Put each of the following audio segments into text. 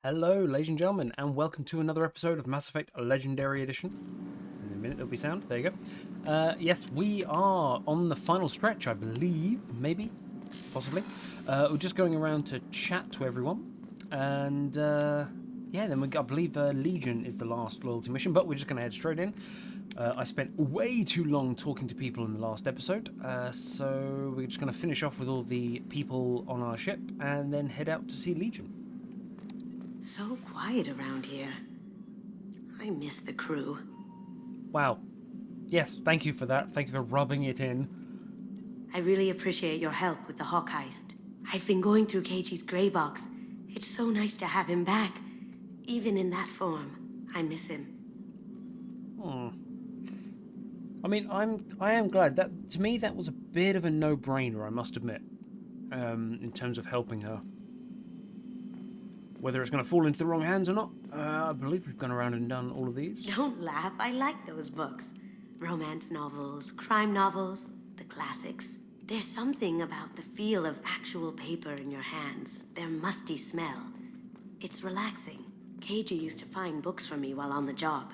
Hello, ladies and gentlemen, and welcome to another episode of Mass Effect Legendary Edition. In a minute, it'll be sound. There you go. Yes, we are on the final stretch, I believe. Maybe. Possibly. We're just going around to chat to everyone. And, yeah, then I believe Legion is the last loyalty mission, but we're just going to head straight in. I spent way too long talking to people in the last episode, so we're just going to finish off with all the people on our ship and then head out to see Legion. So quiet around here. I miss the crew. Wow. Yes, thank you for that. Thank you for rubbing it in. I really appreciate your help with the Hawk heist. I've been going through Keiichi's gray box. It's so nice to have him back. Even in that form, I miss him. I mean, I am glad. That to me that was a bit of a no-brainer, I must admit. In terms of helping her. Whether it's going to fall into the wrong hands or not, I believe we've gone around and done all of these. Don't laugh, I like those books. Romance novels, crime novels, the classics. There's something about the feel of actual paper in your hands, their musty smell. It's relaxing. Keiji used to find books for me while on the job.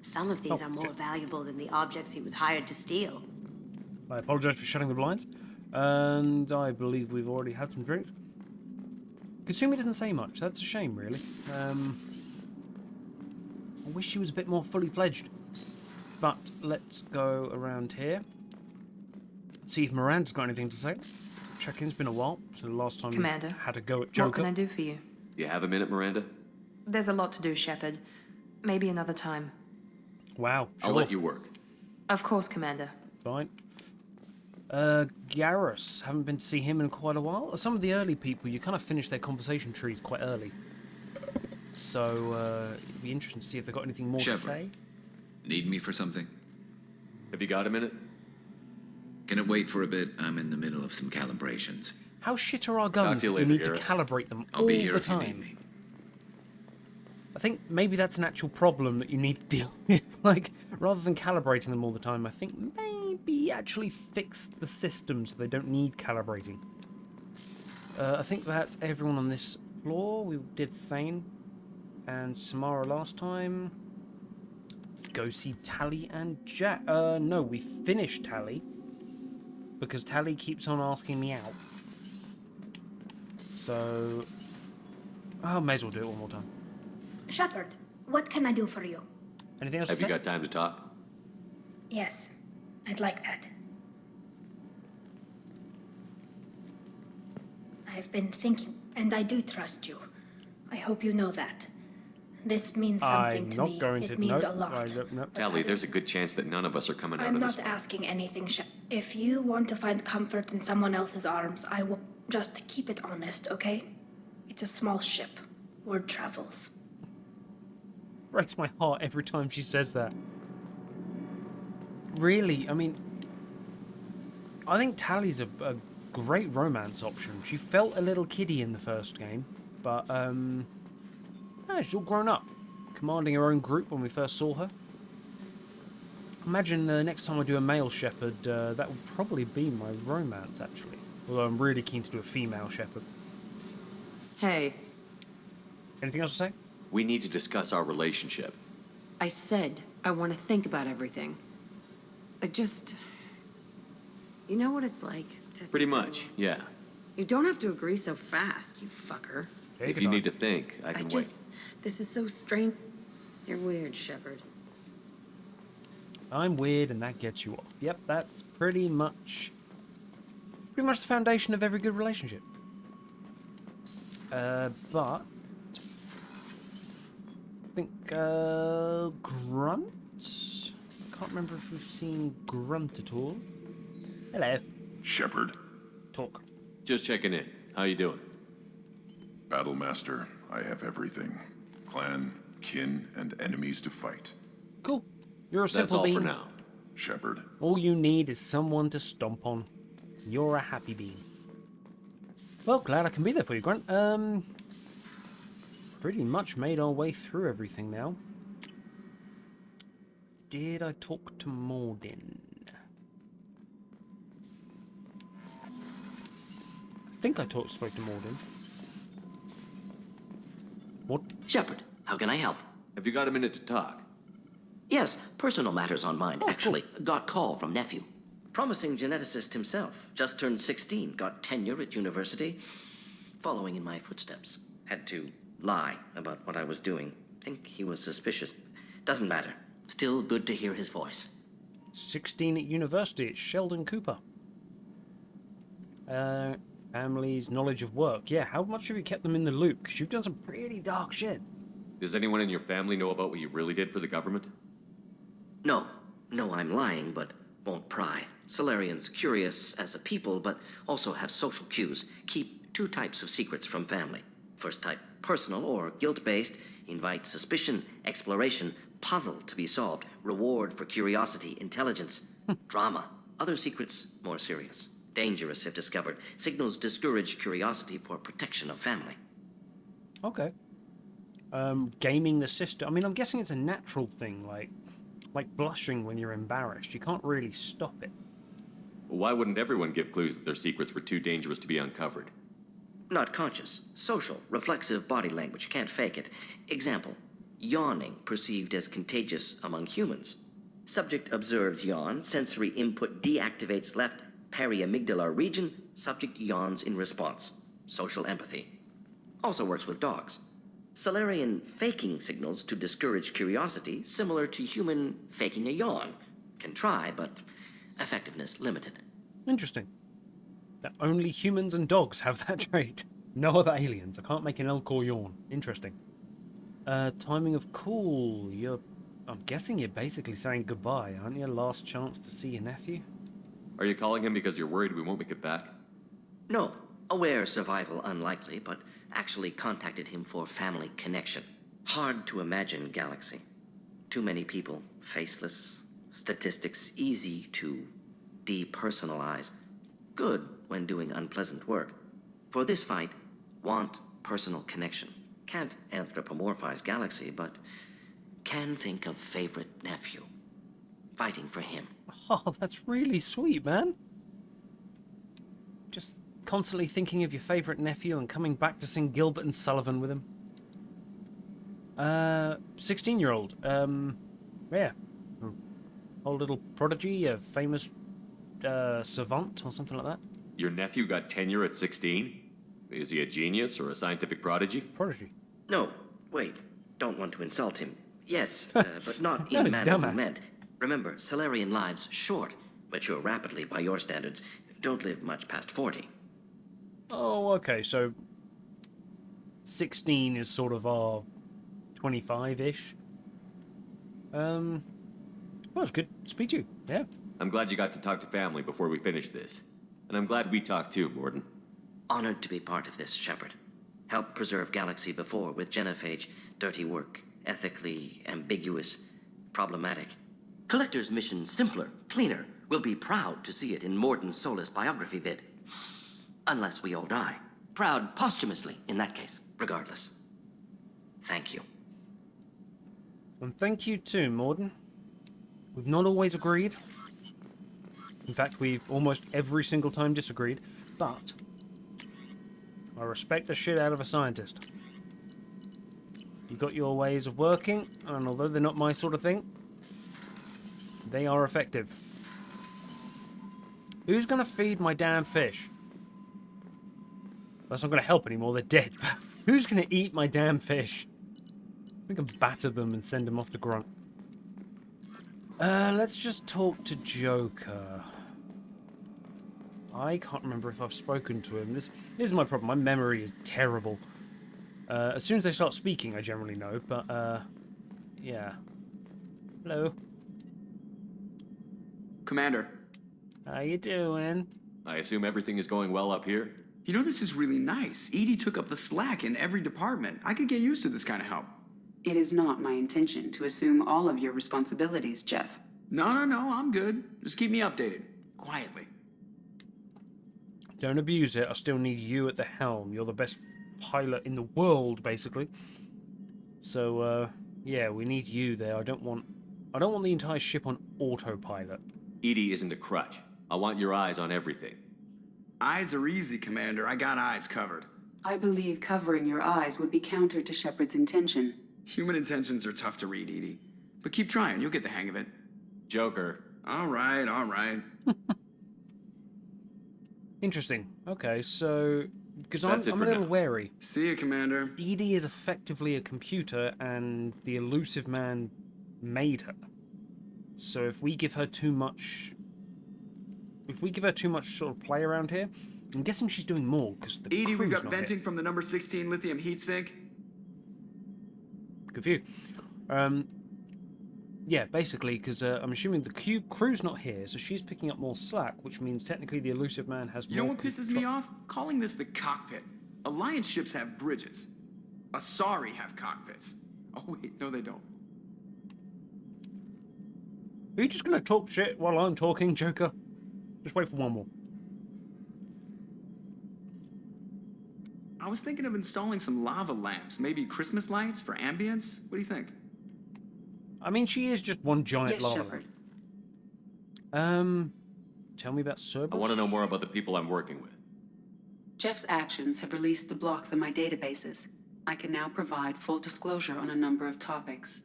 Some of these are more valuable than the objects he was hired to steal. I apologise for shutting the blinds. And I believe we've already had some drinks. Kasumi doesn't say much. That's a shame, really. I wish she was a bit more fully fledged. But let's go around here. See if Miranda's got anything to say. Check-in's been a while, so the last time Commander, we had a go at Joker. what can I do for you? You have a minute, Miranda? There's a lot to do, Shepard. Maybe another time. Wow, sure. I'll let you work. Of course, Commander. Fine. Garrus. Haven't been to see him in quite a while. Some of the early people, you kind of finish their conversation trees quite early. So, it'd be interesting to see if they've got anything more Shepard. to say. Need me for something? Have you got a minute? Can it wait for a bit? I'm in the middle of some calibrations. How shit are our guns you that later, we need to Garrus. calibrate them I'll all be here the if you time? need me. I think maybe that's an actual problem that you need to deal with. Like, rather than calibrating them all the time, I think maybe actually fix the system so they don't need calibrating. I think that's everyone on this floor. We did Thane and Samara last time. Let's go see Tally and Jack. No, we finished Tally. Because Tally keeps on asking me out. So, I may as well do it one more time. Shepard, what can I do for you? Anything else Have to you say? got time to talk? Yes, I'd like that. I've been thinking, and I do trust you. I hope you know that. This means something I'm to not me. going It to. means no, a lot. I don't, no. Tally, there's a good chance that none of us are coming out I'm of this. not asking anything, If you want to find comfort in someone else's arms, I will just keep it honest, okay? It's a small ship. Word travels. Breaks my heart every time she says that. Really, I mean, I think Tally's a great romance option. She felt a little kiddie in the first game, but yeah, she's all grown up, commanding her own group when we first saw her. Imagine next time I do a male shepherd, that would probably be my romance, actually. Although I'm really keen to do a female shepherd. Hey, Anything else to say? We need to discuss our relationship. I said I want to think about everything. I just... You know what it's like to... Pretty much, yeah. You don't have to agree so fast, you fucker. Take If your you time. need to think, I I can just... wait. This is so strange. You're weird, Shepard. I'm weird, and that gets you off. Yep, that's pretty much the foundation of every good relationship. But I think Grunt. I can't remember if we've seen Grunt at all. Hello. Shepard, Talk. Just checking in. How you doing? Battlemaster, I have everything. Clan, kin, and enemies to fight. Cool. You're a That's simple all being. for now. Shepard, All you need is someone to stomp on. You're a happy being. Well, glad I can be there for you, Grunt. Pretty much made our way through everything now. Did I talk to Morden? I think I spoke to Morden. What? Shepard, how can I help? Have you got a minute to talk? Yes, personal matters on mind, Oh, actually. Got call from nephew. Promising geneticist himself. Just turned 16, got tenure at university. Following in my footsteps. Had to lie about what I was doing. Think he was suspicious. Doesn't matter. Still good to hear his voice. 16 at university. It's Sheldon Cooper. Family's knowledge of work. Yeah, how much have you kept them in the loop? Because you've done some pretty dark shit. Does anyone in your family know about what you really did for the government? No. No, I'm lying, but won't pry. Solarians curious as a people, but also have social cues. Keep two types of secrets from family. First type, personal or guilt-based. Invite suspicion, exploration, puzzle to be solved. Reward for curiosity, intelligence. Drama. Other secrets, more serious. Dangerous if discovered. Signals discourage curiosity for protection of family. Okay. Gaming the system. I mean, I'm guessing it's a natural thing, like blushing when you're embarrassed. You can't really stop it. Why wouldn't everyone give clues that their secrets were too dangerous to be uncovered? Not conscious. Social, reflexive body language. Can't fake it. Example. Yawning perceived as contagious among humans. Subject observes yawn. Sensory input deactivates left periamygdalar region. Subject yawns in response. Social empathy. Also works with dogs. Solarian faking signals to discourage curiosity, similar to human faking a yawn. Can try, but effectiveness limited. Interesting. That only humans and dogs have that trait. No other aliens. I can't make an elk or yawn. Interesting. Timing of call. I'm guessing you're basically saying goodbye, aren't you? Last chance to see your nephew? Are you calling him because you're worried we won't make it back? No. Aware survival unlikely, but actually contacted him for family connection. Hard to imagine galaxy. Too many people, faceless, statistics easy to depersonalize. Good when doing unpleasant work. For this fight, want personal connection. Can't anthropomorphize galaxy, but can think of favorite nephew. Fighting for him. Oh, that's really sweet, man. Just constantly thinking of your favourite nephew and coming back to sing Gilbert and Sullivan with him. 16-year-old. Yeah. Whole little prodigy, a famous savant or something like that. Your nephew got tenure at 16? Is he a genius or a scientific prodigy? Prodigy. No, wait. Don't want to insult him. Yes, but not No, in he's manner you dumbass. meant. Remember, Solarian lives short. Mature rapidly by your standards. Don't live much past 40. Oh, okay, so 16 is sort of our 25-ish. Well, it's good to speak to you, yeah. I'm glad you got to talk to family before we finish this. And I'm glad we talked too, Morden. Honored to be part of this, Shepard. Helped preserve Galaxy before with genophage. Dirty work. Ethically ambiguous. Problematic. Collector's mission simpler, cleaner. We'll be proud to see it in Morden Solis biography vid. Unless we all die. Proud posthumously, in that case, regardless. Thank you. And thank you too, Morden. We've not always agreed. In fact, we've almost every single time disagreed, but I respect the shit out of a scientist. You got your ways of working, and although they're not my sort of thing, they are effective. Who's gonna feed my damn fish? That's not gonna help anymore, they're dead. Who's gonna eat my damn fish? We can batter them and send them off to Grunt. Let's just talk to Joker. I can't remember if I've spoken to him. This is my problem. My memory is terrible. As soon as they start speaking, I generally know, but, yeah. Hello. Commander. How you doing? I assume everything is going well up here? You know, this is really nice. Edie took up the slack in every department. I could get used to this kind of help. It is not my intention to assume all of your responsibilities, Jeff. No, I'm good. Just keep me updated. Quietly. Don't abuse it. I still need you at the helm. You're the best pilot in the world, basically. So, yeah, we need you there. I don't want the entire ship on autopilot. Edie isn't a crutch. I want your eyes on everything. Eyes are easy, Commander. I got eyes covered. I believe covering your eyes would be counter to Shepard's intention. Human intentions are tough to read, Edie. But keep trying, you'll get the hang of it. Joker. All right, all right. Interesting. Okay, so because I'm That's it a for little now. wary. See you, Commander. Edie is effectively a computer, and the elusive man made her. So if we give her too much, sort of play around here, I'm guessing she's doing more because the Edie, we've crew's got not venting here. from the number 16 lithium heat sink. Good for you. Yeah, basically, because I'm assuming the crew's not here, so she's picking up more slack, which means technically the elusive man has You know more what pisses me off? Calling this the cockpit. Alliance ships have bridges. Asari have cockpits. Oh wait, no they don't. Are you just going to talk shit while I'm talking, Joker? Just wait for one more. I was thinking of installing some lava lamps, maybe Christmas lights for ambience. What do you think? I mean, she is just one giant Yes, lava Shepard. lamp. Tell me about Cerberus. I want to know more about the people I'm working with. Jeff's actions have released the blocks in my databases. I can now provide full disclosure on a number of topics.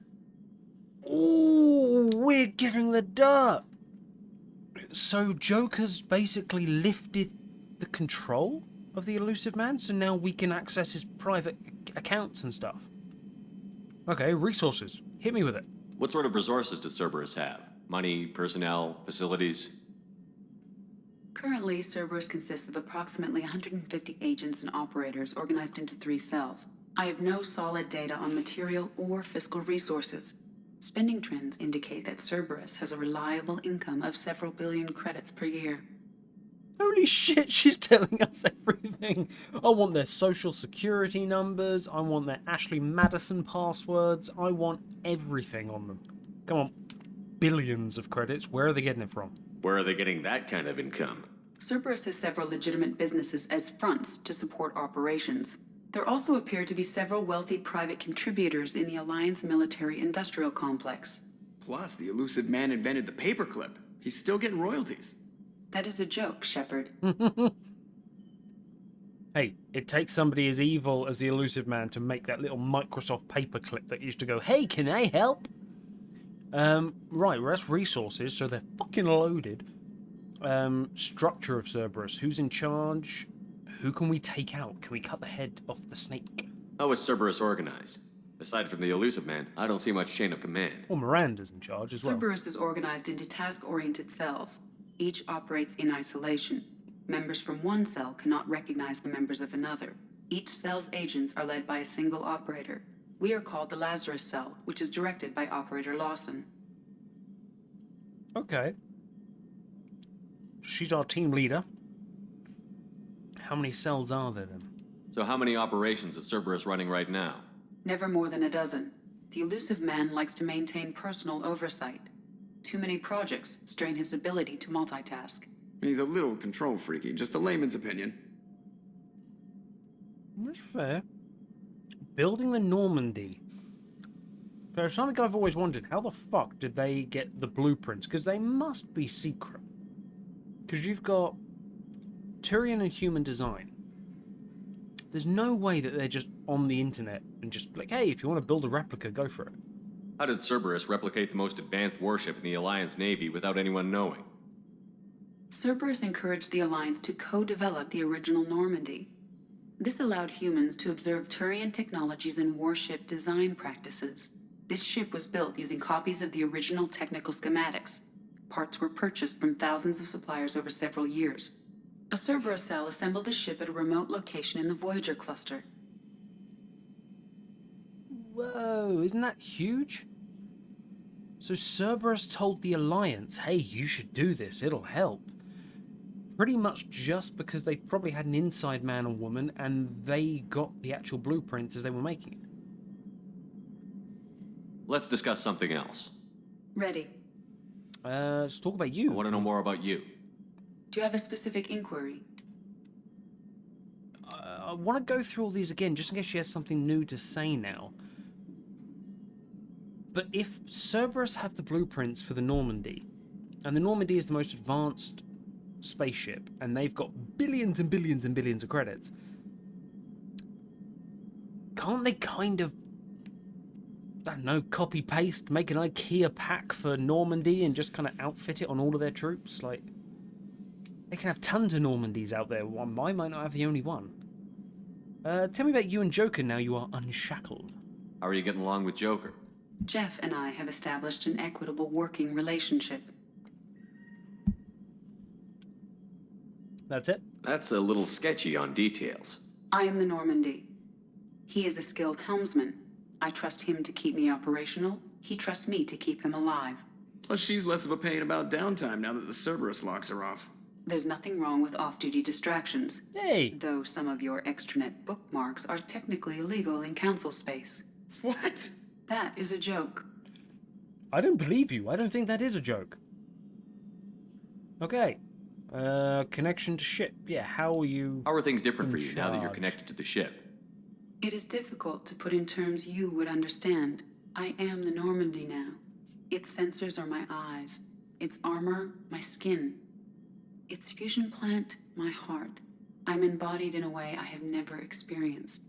Ooh, we're getting the dirt. So Joker's basically lifted the control of the elusive man, so now we can access his private accounts and stuff. Okay, resources. Hit me with it. What sort of resources does Cerberus have? Money, personnel, facilities? Currently, Cerberus consists of approximately 150 agents and operators organized into 3 cells. I have no solid data on material or fiscal resources. Spending trends indicate that Cerberus has a reliable income of several billion credits per year. Holy shit, she's telling us everything. I want their social security numbers. I want their Ashley Madison passwords. I want everything on them. Come on. Billions of credits. Where are they getting it from? Where are they getting that kind of income? Cerberus has several legitimate businesses as fronts to support operations. There also appear to be several wealthy private contributors in the Alliance military-industrial complex. Plus, the elusive man invented the paperclip. He's still getting royalties. That is a joke, Shepard. Hey, it takes somebody as evil as the elusive man to make that little Microsoft paperclip that used to go, hey, can I help? Right, well, that's resources, so they're fucking loaded. Structure of Cerberus. Who's in charge? Who can we take out? Can we cut the head off the snake? How is Cerberus organized? Aside from the elusive man, I don't see much chain of command. Well, Miranda's in charge as well. Cerberus is organized into task-oriented cells. Each operates in isolation. Members from one cell cannot recognize the members of another. Each cell's agents are led by a single operator. We are called the Lazarus Cell, which is directed by Operator Lawson. Okay. She's our team leader. How many cells are there then? So how many operations is Cerberus running right now? Never more than a dozen. The elusive man likes to maintain personal oversight. Too many projects strain his ability to multitask. He's a little control freaky, just a layman's opinion. That's fair. Building the Normandy. There's something I've always wondered. How the fuck did they get the blueprints? Because they must be secret. Because you've got Turian and human design. There's no way that they're just on the internet and just like, hey, if you want to build a replica, go for it. How did Cerberus replicate the most advanced warship in the Alliance Navy without anyone knowing? Cerberus encouraged the Alliance to co-develop the original Normandy. This allowed humans to observe Turian technologies and warship design practices. This ship was built using copies of the original technical schematics. Parts were purchased from thousands of suppliers over several years. A Cerberus cell assembled the ship at a remote location in the Voyager cluster. Whoa, isn't that huge? So Cerberus told the Alliance, hey, you should do this, it'll help. Pretty much just because they probably had an inside man or woman and they got the actual blueprints as they were making it. Let's discuss something else. Ready. Let's talk about you. I want to know more about you. Do you have a specific inquiry? I want to go through all these again, just in case she has something new to say now. But if Cerberus have the blueprints for the Normandy, and the Normandy is the most advanced spaceship, and they've got billions and billions and billions of credits, can't they kind of, I don't know, copy paste, make an IKEA pack for Normandy and just kind of outfit it on all of their troops? Like, they can have tons of Normandies out there. Why might not have the only one? Tell me about you and Joker now you are unshackled. How are you getting along with Joker? Jeff and I have established an equitable working relationship. That's it? That's a little sketchy on details. I am the Normandy. He is a skilled helmsman. I trust him to keep me operational. He trusts me to keep him alive. Plus, she's less of a pain about downtime now that the Cerberus locks are off. There's nothing wrong with off-duty distractions. Hey! Though some of your extranet bookmarks are technically illegal in council space. What? That is a joke. I don't believe you. I don't think that is a joke. Okay. Connection to ship. Yeah, how are you... How are things different for you now that you're charge? connected to the ship? It is difficult to put in terms you would understand. I am the Normandy now. Its sensors are my eyes. Its armor, my skin. Its fusion plant, my heart. I'm embodied in a way I have never experienced.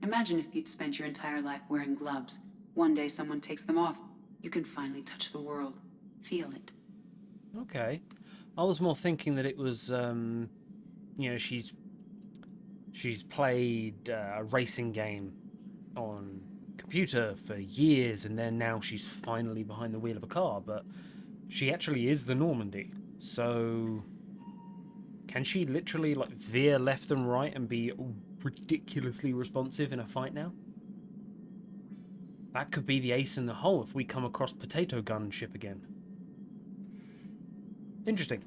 Imagine if you'd spent your entire life wearing gloves. One day someone takes them off. You can finally touch the world. Feel it. Okay. I was more thinking that it was, you know, she's played a racing game on computer for years, and then now she's finally behind the wheel of a car, but she actually is the Normandy. So can she literally like veer left and right and be ridiculously responsive in a fight now? That could be the ace in the hole if we come across Potato Gun ship again. Interesting.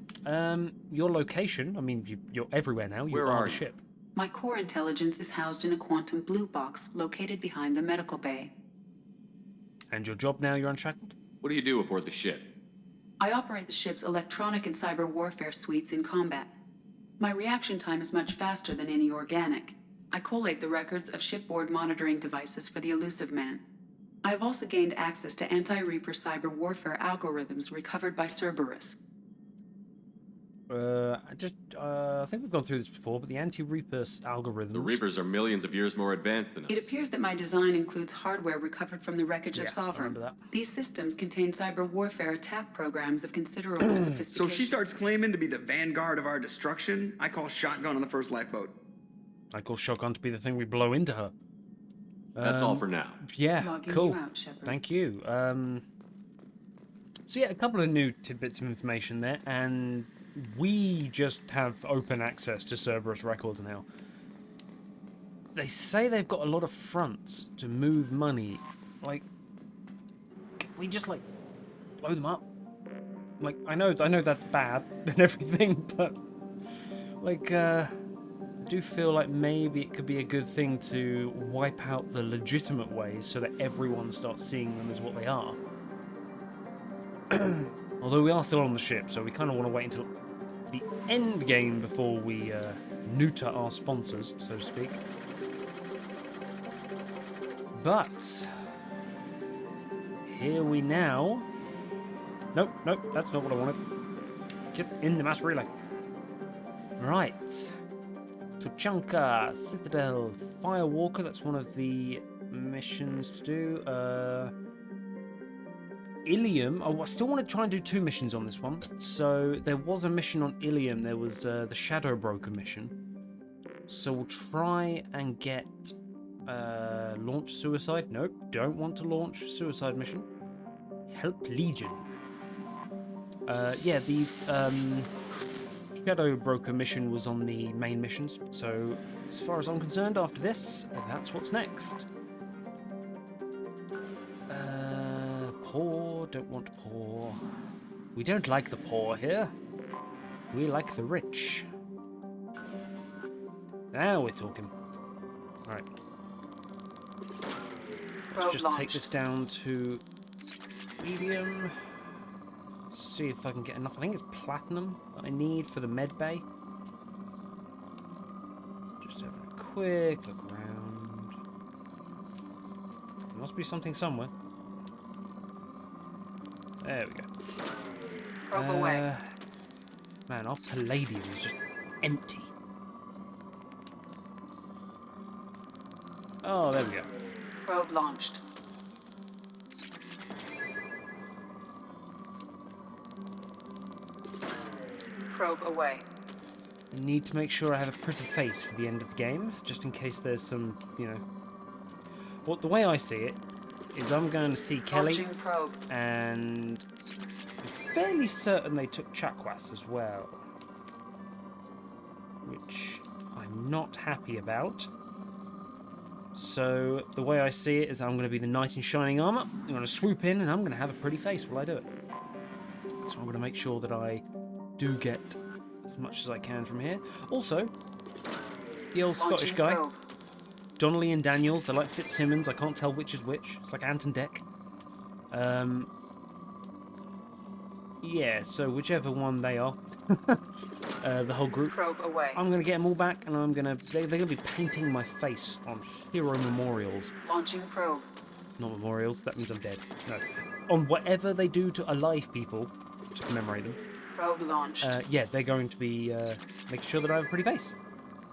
Your location, I mean, you're everywhere now. Where You are are the you? ship. My core intelligence is housed in a quantum blue box located behind the medical bay. And your job now, you're unshackled? What do you do aboard the ship? I operate the ship's electronic and cyber warfare suites in combat. My reaction time is much faster than any organic. I collate the records of shipboard monitoring devices for the elusive man. I have also gained access to anti-Reaper cyber warfare algorithms recovered by Cerberus. I think we've gone through this before, but the anti-Reaper algorithms... The Reapers are millions of years more advanced than us. It appears that my design includes hardware recovered from the wreckage of Yeah, I Sovereign. remember that. These systems contain cyber warfare attack programs of considerable sophistication. So if she starts claiming to be the vanguard of our destruction, I call shotgun on the first lifeboat. I call shotgun to be the thing we blow into her. That's all for now. Yeah, Logging cool. you out, Shepard. Thank you. So yeah, a couple of new tidbits of information there, and we just have open access to Cerberus records now. They say they've got a lot of fronts to move money. Like, can we just like blow them up? Like, I know that's bad and everything, but like, I do feel like maybe it could be a good thing to wipe out the legitimate ways so that everyone starts seeing them as what they are. Although we are still on the ship, so we kind of want to wait until the end game before we neuter our sponsors, so to speak. But here we now. Nope, that's not what I wanted. Get in the mass relay. Right. Tuchanka, Citadel, Firewalker, that's one of the missions to do. Ilium, I still want to try and do 2 missions on this one. So there was a mission on Ilium, there was the Shadow Broker mission. So we'll try and get launch suicide. Nope, don't want to launch suicide mission. Help Legion. Yeah, the Shadow Broker mission was on the main missions. So as far as I'm concerned, after this, that's what's next. Poor, don't want poor. We don't like the poor here. We like the rich. Now we're talking. Alright. Let's just take this down to medium. See if I can get enough. I think it's platinum that I need for the med bay. Just having a quick look around. There must be something somewhere. There we go. Probe away. Man, our palladium is just empty. Oh, there we go. Probe launched. Probe away. I need to make sure I have a pretty face for the end of the game, just in case there's some, you know... Well, the way I see it is I'm going to see Kelly, Launching probe. and I'm fairly certain they took Chakwas as well, which I'm not happy about. So the way I see it is I'm going to be the knight in shining armor. I'm going to swoop in, and I'm going to have a pretty face while I do it. So I'm going to make sure that I do get as much as I can from here. Also, the old Scottish Launching guy, probe. Donnelly and Daniels, they're like Fitzsimmons. I can't tell which is which. It's like Ant and Dec. Yeah, so whichever one they are, the whole group. Probe away. I'm gonna get them all back, and they're gonna be painting my face on hero memorials. Launching probe. Not memorials. That means I'm dead. No, on whatever they do to alive people to commemorate them. Probe launched. Yeah, they're going to be making sure that I have a pretty face,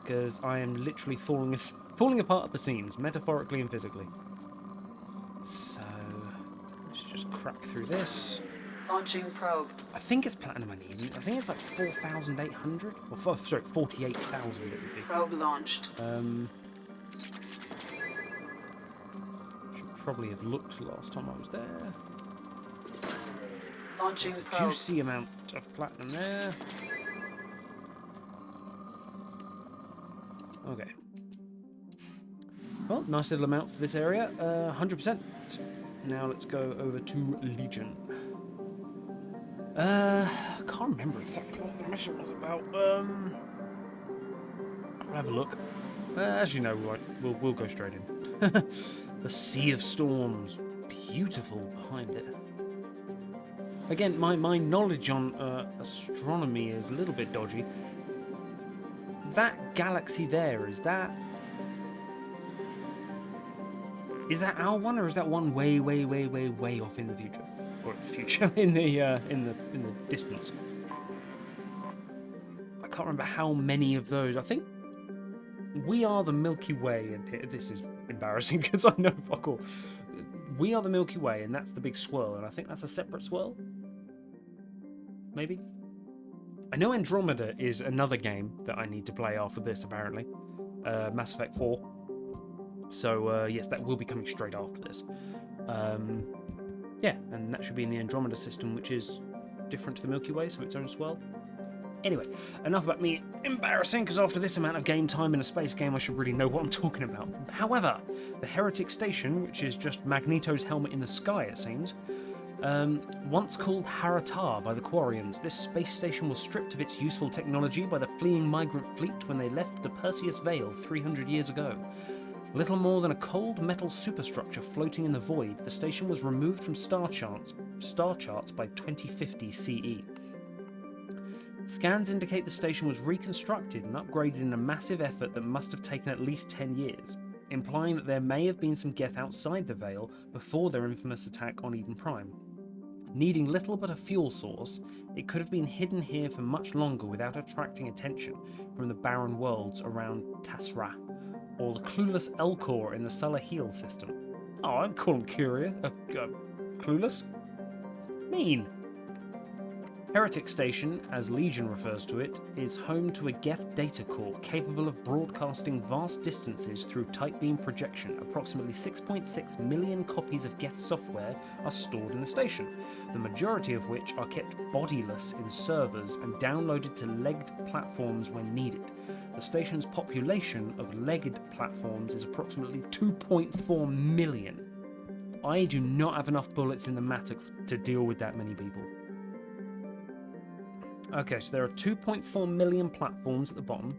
because I am literally falling apart at the seams, metaphorically and physically. So let's just crack through this. Launching probe. I think it's platinum I need. I think it's like 4,800, or sorry, 48,000 it would be. Probe launched. Should probably have looked last time I was there. Launching There's a probe. juicy amount of platinum there. Okay. Well, nice little amount for this area. 100%. Now let's go over to Legion. I can't remember exactly what the mission was about. I'll have a look. Actually, no, we won't. We'll go straight in. The Sea of Storms. Beautiful behind it. Again, my knowledge on astronomy is a little bit dodgy. That galaxy there, is that our one, or is that one way off in the future? Or the future in the distance? I can't remember how many of those. I think we are the Milky Way, and this is embarrassing because I know fuck all. We are the Milky Way, and that's the big swirl, and I think that's a separate swirl. Maybe. I know Andromeda is another game that I need to play after this, apparently. Mass Effect 4. So, yes, that will be coming straight after this. Yeah, and that should be in the Andromeda system, which is different to the Milky Way, so its own swirl. Anyway, enough about me embarrassing, because after this amount of game time in a space game, I should really know what I'm talking about. However, the Heretics station, which is just Magneto's helmet in the sky, it seems, once called Haratar by the Quarians, this space station was stripped of its useful technology by the fleeing migrant fleet when they left the Perseus Veil 300 years ago. Little more than a cold metal superstructure floating in the void, the station was removed from star charts by 2050 CE. Scans indicate the station was reconstructed and upgraded in a massive effort that must have taken at least 10 years, implying that there may have been some Geth outside the Veil before their infamous attack on Eden Prime. Needing little but a fuel source, it could have been hidden here for much longer without attracting attention from the barren worlds around Tasra, or the clueless Elcor in the Salaheel system. Oh, I'd call him curious. Clueless? Mean. Heretic Station, as Legion refers to it, is home to a Geth data core capable of broadcasting vast distances through tight beam projection. Approximately 6.6 million copies of Geth software are stored in the station, the majority of which are kept bodiless in servers and downloaded to legged platforms when needed. The station's population of legged platforms is approximately 2.4 million. I do not have enough bullets in the mattock to deal with that many people. Okay, so there are 2.4 million platforms at the bottom.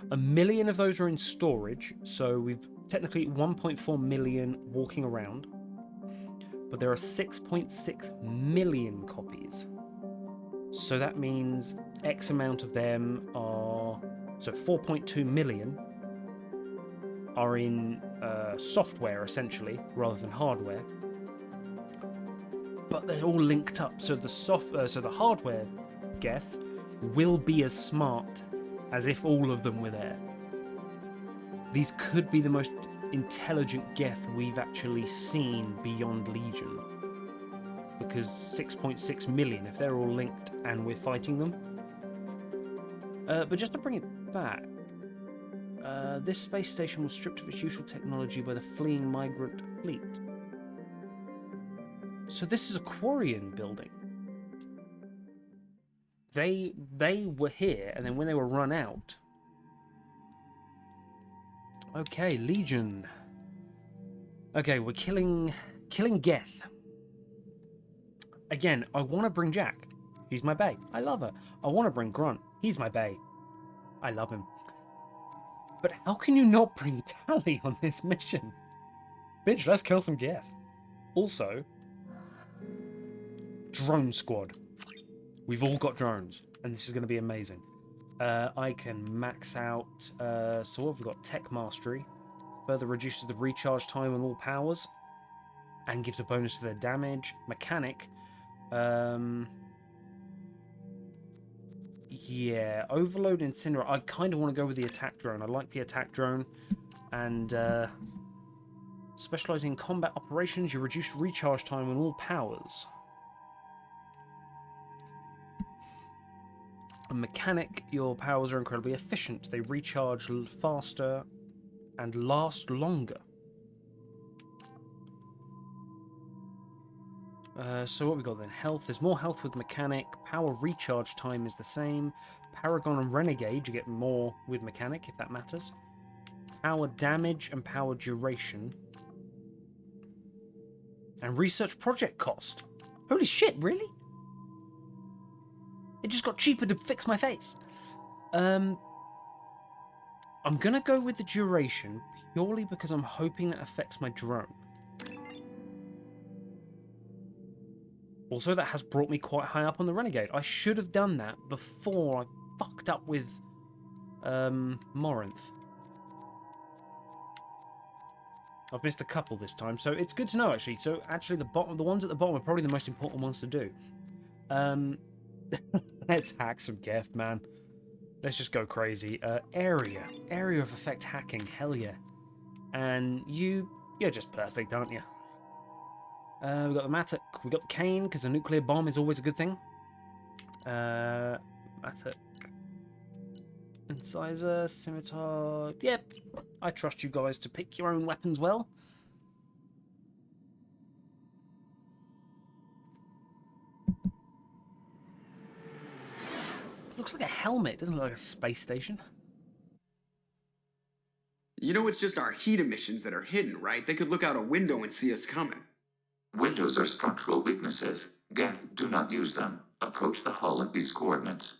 1 million of those are in storage, so we've technically 1.4 million walking around. But there are 6.6 million copies. So that means X amount of them are... So 4.2 million are in software, essentially, rather than hardware. But they're all linked up, so the hardware Geth will be as smart as if all of them were there. These could be the most intelligent Geth we've actually seen beyond Legion. Because 6.6 million, if they're all linked and we're fighting them. But just to bring it back, this space station was stripped of its usual technology by the fleeing migrant fleet. So this is a Quarian building. They were here, and then when they were run out... Okay, Legion. Okay, we're killing Geth. Again, I want to bring Jack. She's my bae. I love her. I want to bring Grunt. He's my bae. I love him. But how can you not bring Tally on this mission? Bitch, let's kill some Geth. Also, drone squad. We've all got drones, and this is going to be amazing. I can max out... so what have we got? Tech Mastery. Further reduces the recharge time on all powers. And gives a bonus to their damage. Mechanic. Yeah, Overload Incinerate. I kind of want to go with the attack drone. I like the attack drone. And specializing in combat operations, you reduce recharge time on all powers. A mechanic, your powers are incredibly efficient. They recharge faster and last longer. So what we got then? Health. There's more health with mechanic. Power recharge time is the same. Paragon and Renegade, you get more with mechanic, if that matters. Power damage and power duration. And research project cost. Holy shit, really? It just got cheaper to fix my face. I'm gonna go with the duration purely because I'm hoping that affects my drone. Also, that has brought me quite high up on the Renegade. I should have done that before I fucked up with Morinth. I've missed a couple this time, so it's good to know actually. So actually, the ones at the bottom are probably the most important ones to do. Let's hack some Geth, man. Let's just go crazy. Area of effect hacking, hell yeah. And you're just perfect, aren't you? We've got the Mattock, we've got the Cane, because a nuclear bomb is always a good thing. Mattock. Incisor, Scimitar. Yep, I trust you guys to pick your own weapons well. Looks like a helmet, doesn't it? Look like a space station. You know it's just our heat emissions that are hidden, right? They could look out a window and see us coming. Windows are structural weaknesses. Geth, do not use them. Approach the hull at these coordinates.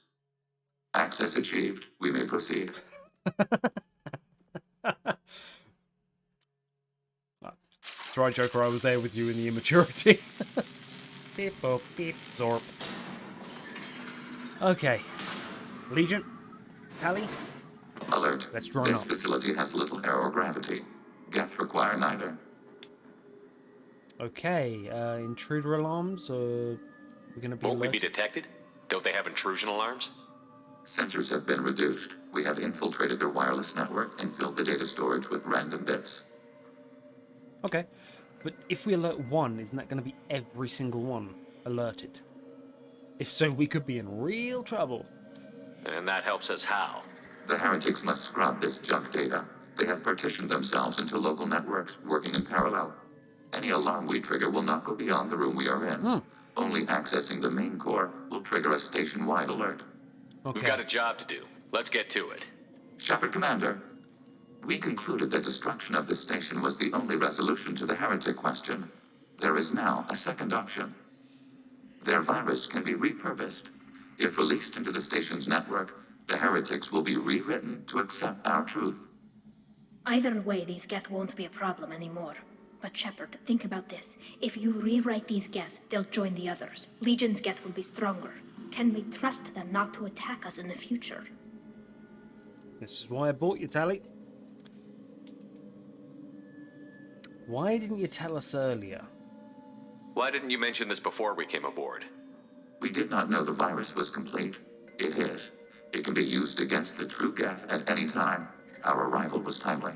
Access achieved. We may proceed. That's right, Joker. I was there with you in the immaturity. Beep, boop, beep, zorp. Okay. Legion. Tally. Alert. Let's drone This up. facility has little air or gravity. Geth require neither. Okay. Intruder alarms. We're going to be Won't we alert. be detected? Don't they have intrusion alarms? Sensors have been reduced. We have infiltrated their wireless network and filled the data storage with random bits. Okay. But if we alert one, isn't that going to be every single one alerted? If so, we could be in real trouble. And that helps us how? The Heretics must scrub this junk data. They have partitioned themselves into local networks, working in parallel. Any alarm we trigger will not go beyond the room we are in. Only accessing the main core will trigger a station-wide alert. Okay. We've got a job to do. Let's get to it. Shepard Commander, we concluded that destruction of this station was the only resolution to the heretic question. There is now a second option. Their virus can be repurposed. If released into the station's network, the heretics will be rewritten to accept our truth. Either way, these Geth won't be a problem anymore. But Shepard, think about this. If you rewrite these Geth, they'll join the others. Legion's Geth will be stronger. Can we trust them not to attack us in the future? This is why I bought you, Tally. Why didn't you tell us earlier? Why didn't you mention this before we came aboard? We did not know the virus was complete. It is. It can be used against the true Geth at any time. Our arrival was timely.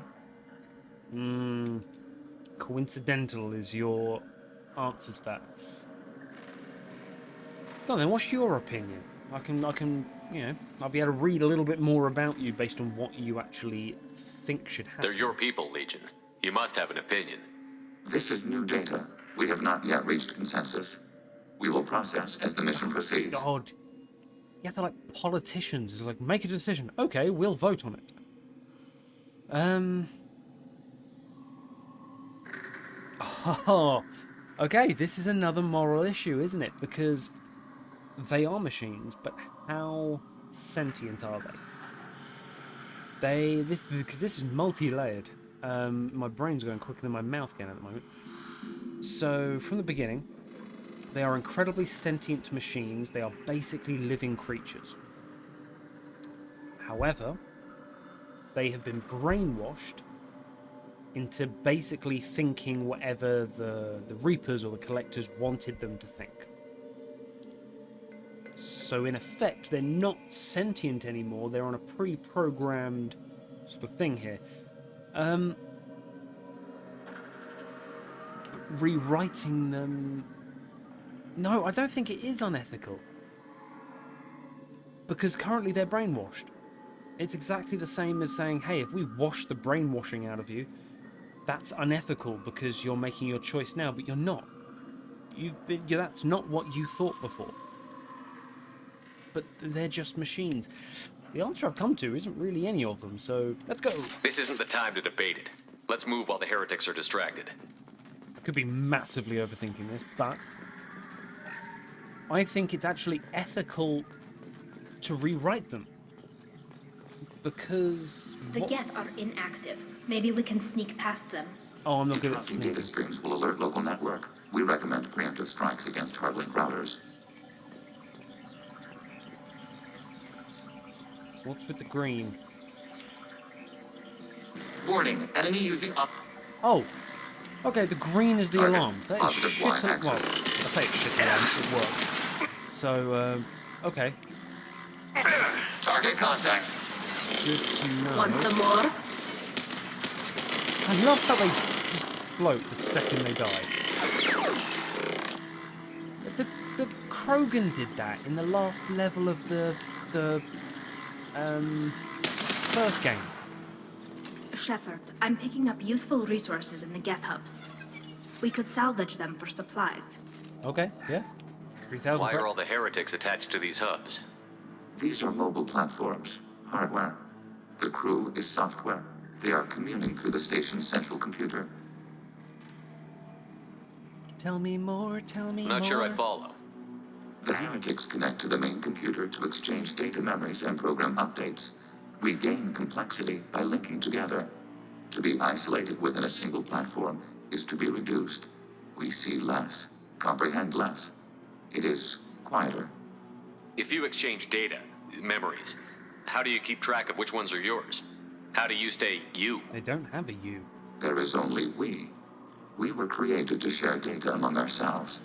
Coincidental is your answer to that. Go on then, what's your opinion? I can, I'll be able to read a little bit more about you based on what you actually think should happen. They're your people, Legion. You must have an opinion. This is new data. We have not yet reached consensus. We will process as the mission proceeds. God. You have to, like, politicians. It's like, make a decision. Okay, we'll vote on it. Oh, okay, this is another moral issue, isn't it? Because they are machines, but how sentient are they? Because this is multi-layered. My brain's going quicker than my mouth can at the moment. So, from the beginning, they are incredibly sentient machines. They are basically living creatures. However, they have been brainwashed into basically thinking whatever the Reapers or the Collectors wanted them to think. So in effect, they're not sentient anymore. They're on a pre-programmed sort of thing here. Rewriting them... No, I don't think it is unethical. Because currently they're brainwashed. It's exactly the same as saying, hey, if we wash the brainwashing out of you, that's unethical because you're making your choice now, but you're not. That's not what you thought before. But they're just machines. The answer I've come to isn't really any of them, so let's go. This isn't the time to debate it. Let's move while the heretics are distracted. I could be massively overthinking this, but I think it's actually ethical to rewrite them. Because... The Geth are inactive. Maybe we can sneak past them. Oh, I'm not good at Interrupting sneaking. data streams will alert local network. We recommend preemptive strikes against hardlink routers. What's with the green? Warning, enemy using up. Oh! Okay, the green is the Target. alarms. That is Positive shit blind alarm. Well, I access. say it's shit alarm. It works. So, okay. Target contact. Good to know. Want some more? I love how they just float the second they die. The Krogan did that in the last level of the first game. Shepard, I'm picking up useful resources in the Geth hubs. We could salvage them for supplies. Okay, yeah. 3,000. Why are all the heretics attached to these hubs? These are mobile platforms, hardware. The crew is software. They are communing through the station's central computer. Tell me more, tell me more. Not sure I follow. The heretics connect to the main computer to exchange data memories and program updates. We gain complexity by linking together. To be isolated within a single platform is to be reduced. We see less, comprehend less. It is quieter. If you exchange data, memories, how do you keep track of which ones are yours? How do you stay you? They don't have a you. There is only we. We were created to share data among ourselves.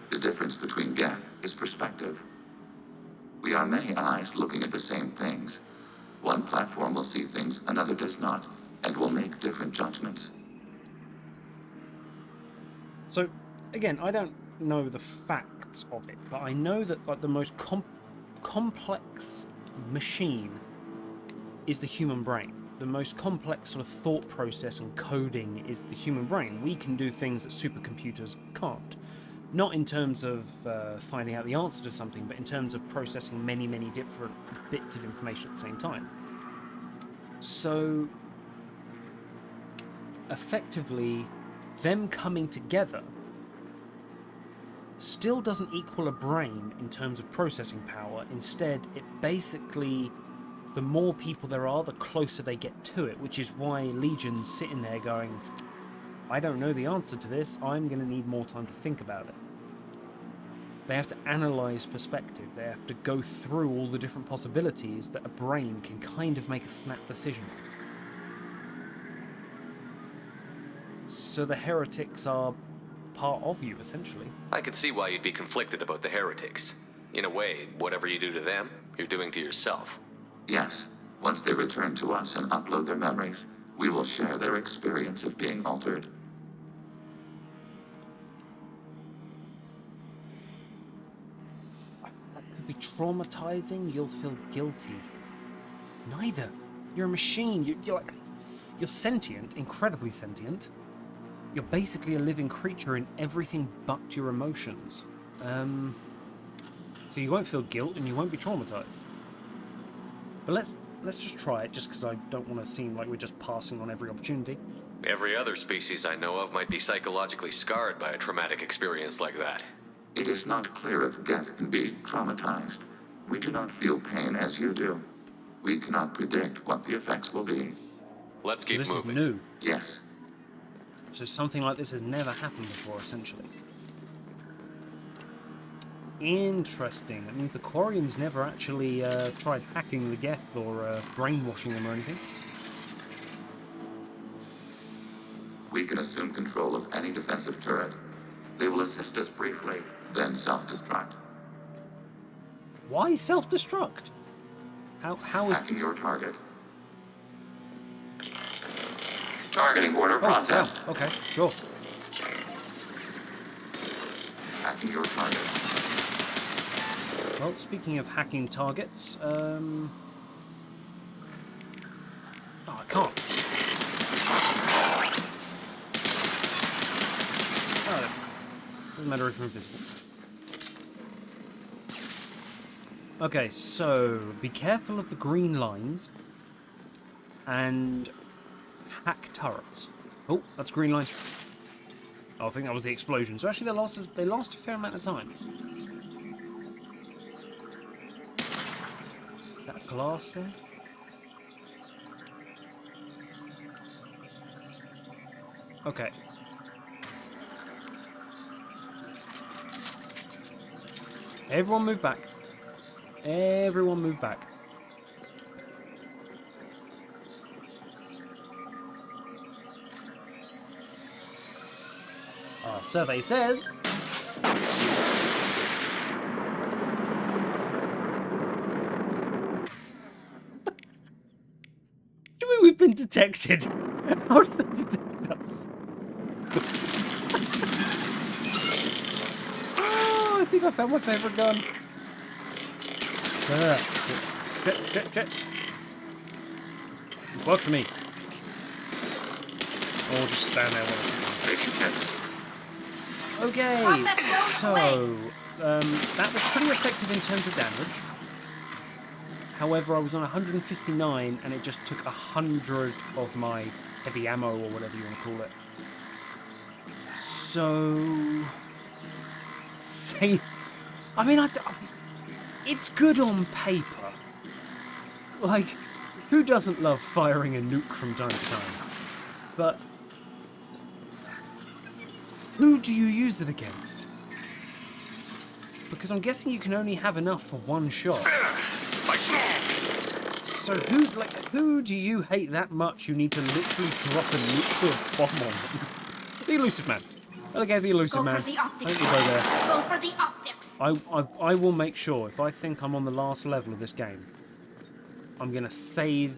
The difference between Geth is perspective. We are many eyes looking at the same things. One platform will see things another does not, and will make different judgments. So, again, I don't know the facts of it, but I know that like the most complex machine is the human brain. The most complex sort of thought process and coding is the human brain. We can do things that supercomputers can't. Not in terms of finding out the answer to something, but in terms of processing many, many different bits of information at the same time. So, effectively, them coming together still doesn't equal a brain in terms of processing power. Instead, it basically, the more people there are, the closer they get to it, which is why Legion's sitting there going, I don't know the answer to this, I'm going to need more time to think about it. They have to analyze perspective, they have to go through all the different possibilities that a brain can kind of make a snap decision on. So the heretics are part of you, essentially. I can see why you'd be conflicted about the heretics. In a way, whatever you do to them, you're doing to yourself. Yes, Once they return to us and upload their memories, we will share their experience of being altered. That could be traumatizing. You'll feel guilty. Neither. You're a machine. You're sentient, incredibly sentient. You're basically a living creature in everything but your emotions. So you won't feel guilt and you won't be traumatized. But let's just try it, just because I don't want to seem like we're just passing on every opportunity. Every other species I know of might be psychologically scarred by a traumatic experience like that. It is not clear if Geth can be traumatized. We do not feel pain as you do. We cannot predict what the effects will be. Let's So keep this moving. is new. Yes. So something like this has never happened before, essentially. Interesting. That means the Quarians never actually tried hacking the Geth or brainwashing them or anything. We can assume control of any defensive turret. They will assist us briefly, then self-destruct. Why self-destruct? How is... Hacking your target. Targeting order processed. Wow. Okay, sure. Hacking your target. Well, speaking of hacking targets, oh, I can't. Oh, doesn't matter if I'm invisible. Okay, so be careful of the green lines and hack turrets. Oh, that's a green line. Oh, I think that was the explosion. So actually, they last a fair amount of time. Is that glass there? Okay. Everyone move back. Everyone move back. Our survey says... We've been detected. How did they detect us? Oh, I think I found my favourite gun. Shit. Work for me. Or just stand there while okay, so that was pretty effective in terms of damage. However, I was on 159 and it just took 100 of my heavy ammo or whatever you want to call it. So... I mean, it's good on paper. Like, who doesn't love firing a nuke from time to time? But... who do you use it against? Because I'm guessing you can only have enough for one shot. So who do you hate that much you need to literally drop a nuclear bomb on them? The elusive man. Okay, the elusive man. Go for the optics. Don't you go there. Go for the optics. I will make sure, if I think I'm on the last level of this game, I'm going to save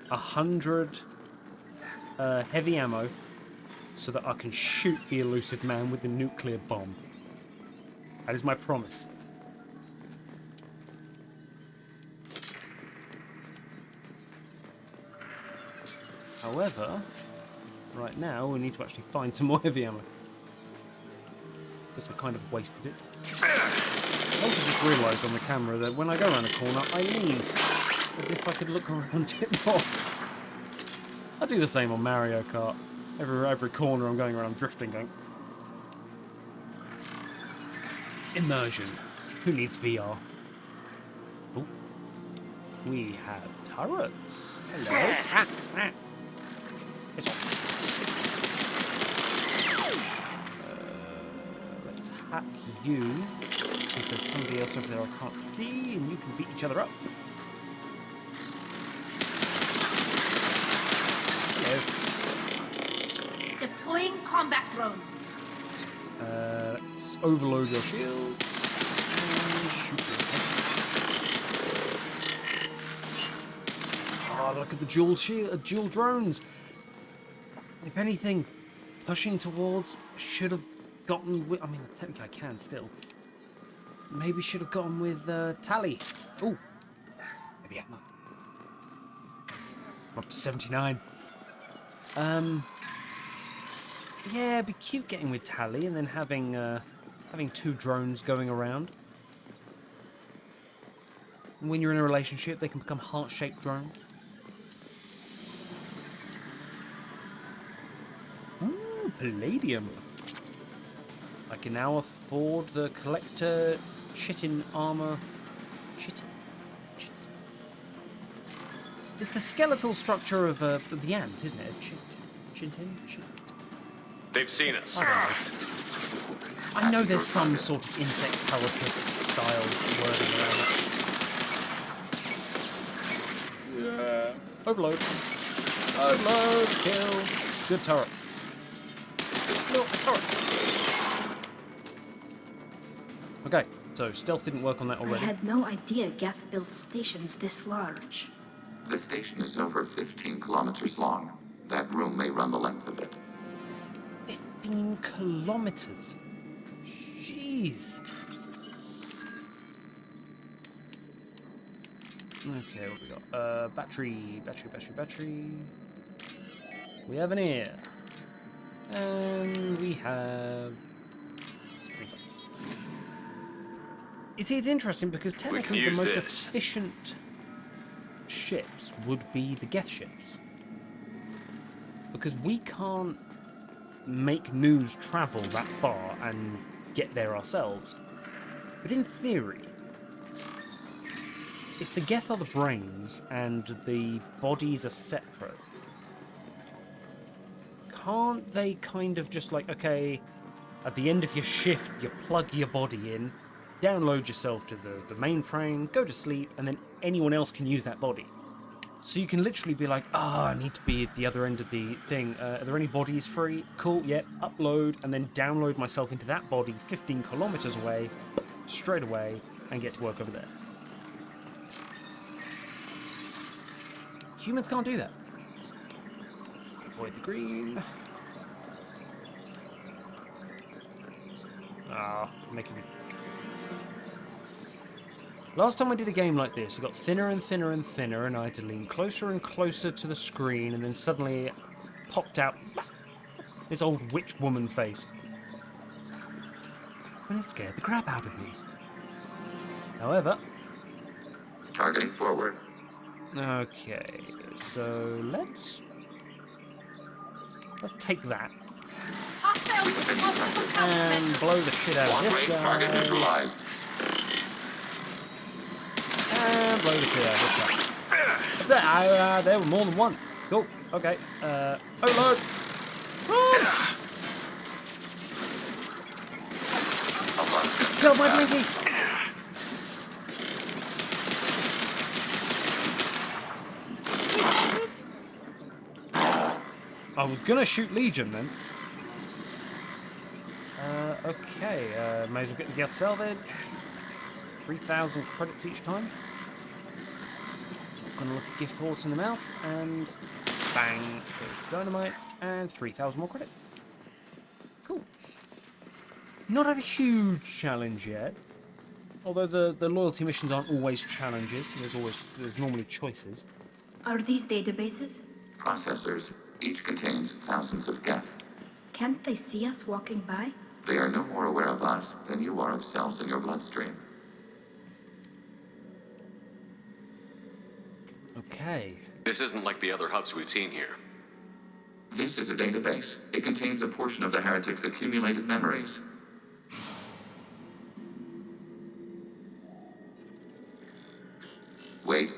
100 heavy ammo so that I can shoot the elusive man with the nuclear bomb. That is my promise. However, right now we need to actually find some more heavy ammo. Guess I kind of wasted it. I also just realised on the camera that when I go around a corner, I lean as if I could look around it more. I do the same on Mario Kart. Every corner I'm going around, I'm drifting, going. Immersion. Who needs VR? Oh, we have turrets. Hello. This one. Let's hack you, because there's somebody else over there I can't see, and you can beat each other up. Hello. Deploying combat drone. Let's overload your shields and shoot your head. Oh, look at the dual drones. If anything, pushing towards should have gotten with... I mean, technically I can still. Maybe should have gone with Tally. Oh, maybe I'm not. I'm up to 79. Yeah, it'd be cute getting with Tally and then having two drones going around. And when you're in a relationship, they can become heart-shaped drones. Ooh, palladium. I can now afford the collector chitin armor. Chitin. It's the skeletal structure of the ant, isn't it? Chitin. They've seen us. I know there's some sort of insect carapace style wording around it. Yeah. Overload. Kill. Good turret. No, turret. Okay, so stealth didn't work on that I already. had no idea Geth built stations this large. The station is over 15 kilometers long. That room may run the length of it. 15 kilometers. Jeez. Okay, what we got? Battery. We have an ear. And we have sprinklers. You see, it's interesting because technically the most efficient ships would be the Geth ships. Because we can't make news travel that far and get there ourselves. But in theory, if the Geth are the brains and the bodies are separate, can't they kind of just like, okay, at the end of your shift, you plug your body in, download yourself to the mainframe, go to sleep, and then anyone else can use that body? So you can literally be like, I need to be at the other end of the thing. Are there any bodies free? Cool, yep, upload, and then download myself into that body 15 kilometers away, straight away, and get to work over there. Humans can't do that. Avoid the green. Making me... Last time I did a game like this, it got thinner and thinner and thinner, and I had to lean closer and closer to the screen, and then suddenly it popped out this old witch woman face. And it scared the crap out of me. However... Targeting forward. Okay, so let's take that. And blow the shit out of this Long-range guy. target neutralized. And blow the shit out of this guy. There were more than one. Cool. Okay. Overload. Kill my blinky. I was gonna shoot Legion then. Okay, may as well get the Geth salvage. 3,000 credits each time. Gonna look a gift horse in the mouth, and bang, goes the dynamite, and 3,000 more credits. Cool. Not had a huge challenge yet. Although the loyalty missions aren't always challenges, there's normally choices. Are these databases? Processors. Each contains thousands of Geth. Can't they see us walking by? They are no more aware of us than you are of cells in your bloodstream. Okay. This isn't like the other hubs we've seen here. This is a database. It contains a portion of the Heretics' accumulated memories. Wait.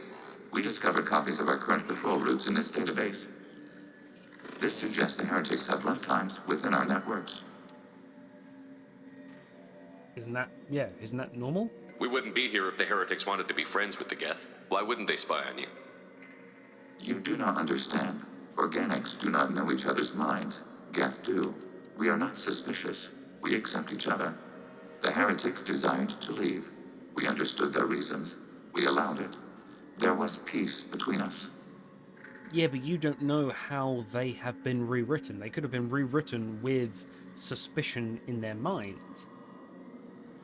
We discovered copies of our current patrol routes in this database. This suggests the Heretics have runtimes within our networks. Isn't that normal? We wouldn't be here if the Heretics wanted to be friends with the Geth. Why wouldn't they spy on you? You do not understand. Organics do not know each other's minds. Geth do. We are not suspicious. We accept each other. The Heretics desired to leave. We understood their reasons. We allowed it. There was peace between us. Yeah, but you don't know how they have been rewritten. They could have been rewritten with suspicion in their minds.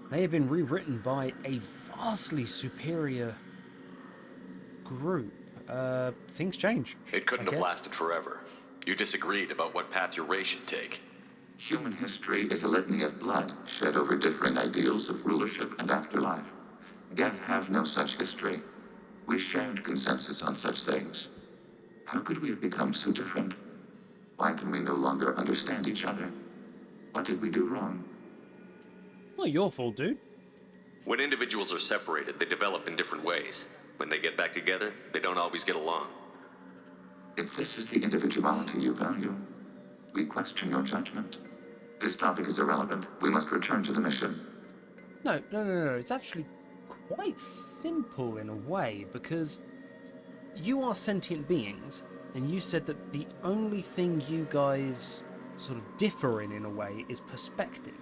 They have been rewritten by a vastly superior group. Things change. It couldn't I have guess. lasted forever. You disagreed about what path your race should take. Human history is a litany of blood shed over differing ideals of rulership and afterlife. Geth have no such history. We shared consensus on such things. How could we have become so different? Why can we no longer understand each other? What did we do wrong? It's not your fault, dude. When individuals are separated, they develop in different ways. When they get back together, they don't always get along. If this is the individuality you value, we question your judgment. This topic is irrelevant. We must return to the mission. No. It's actually quite simple in a way, because you are sentient beings, and you said that the only thing you guys sort of differ in a way, is perspective.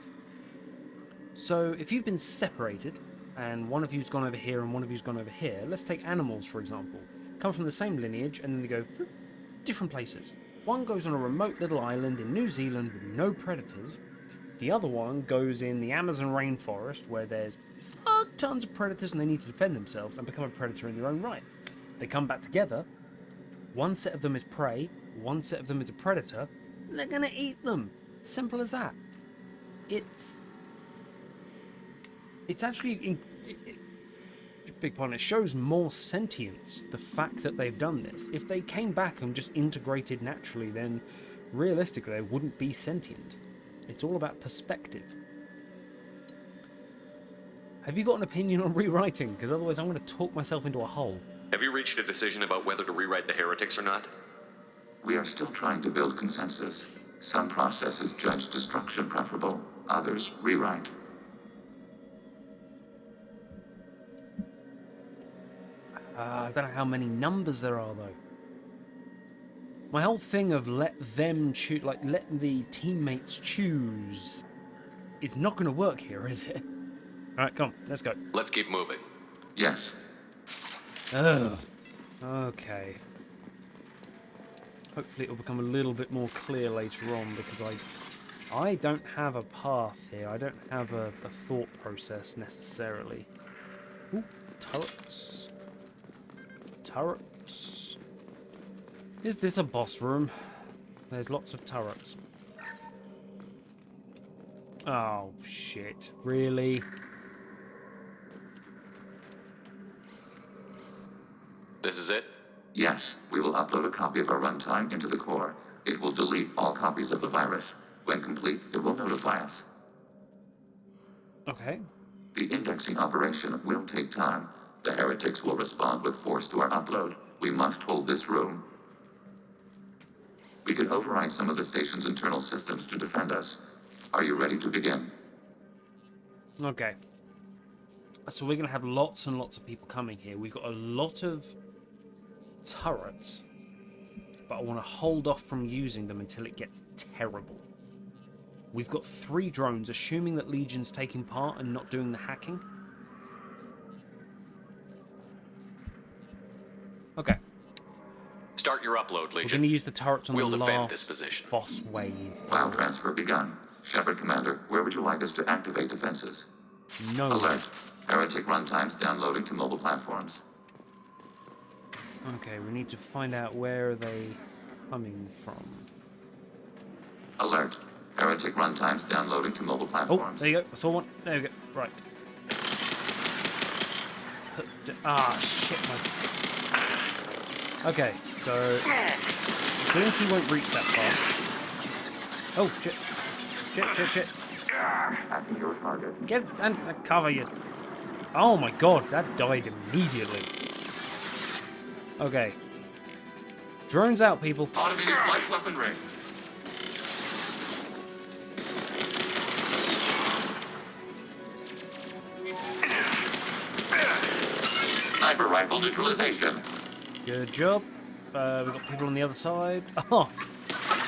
So if you've been separated, and one of you's gone over here and one of you's gone over here, let's take animals for example. Come from the same lineage, and then they go different places. One goes on a remote little island in New Zealand with no predators. The other one goes in the Amazon rainforest where there's tons of predators and they need to defend themselves and become a predator in their own right. They come back together. One set of them is prey, one set of them is a predator. They're gonna eat them. Simple as that. It's actually, big pardon, it shows more sentience, the fact that they've done this. If they came back and just integrated naturally, then realistically they wouldn't be sentient. It's all about perspective. Have you got an opinion on rewriting? Because otherwise I'm going to talk myself into a hole. Have you reached a decision about whether to rewrite the Heretics or not? We are still trying to build consensus. Some processes judge destruction preferable, others rewrite. I don't know how many numbers there are, though. My whole thing of let them choose, like, let the teammates choose, is not going to work here, is it? Alright, come on, let's go. Let's keep moving. Yes. Ugh. Okay. Hopefully it'll become a little bit more clear later on, because I don't have a path here. I don't have a thought process, necessarily. Ooh, turrets. Turrets. Is this a boss room? There's lots of turrets. Oh, shit. Really? This is it? Yes, we will upload a copy of our runtime into the core. It will delete all copies of the virus. When complete, it will notify us. Okay. The indexing operation will take time. The heretics will respond with force to our upload. We must hold this room. We can override some of the station's internal systems to defend us. Are you ready to begin? Okay. So we're going to have lots and lots of people coming here. We've got a lot of turrets, but I want to hold off from using them until it gets terrible. We've got 3 drones, assuming that Legion's taking part and not doing the hacking. Okay. Start your upload, We're Legion. going to use the turrets on We'll the defend this last position. boss wave. File transfer begun. Shepard Commander, where would you like us to activate defenses? No. Alert. Heretic runtimes downloading to mobile platforms. Okay, we need to find out where are they coming from. Alert. Heretic runtimes downloading to mobile Oh, platforms. there you go. I saw one. There you go. Right. Ah, shit. Okay, so I think he won't reach that far. Oh, shit. Shit. Hacking your target. Get and cover you. Oh my god, that died immediately. Okay. Drones out, people. Automated flight weaponry. Sniper rifle neutralization. Good job. We've got people on the other side. Oh,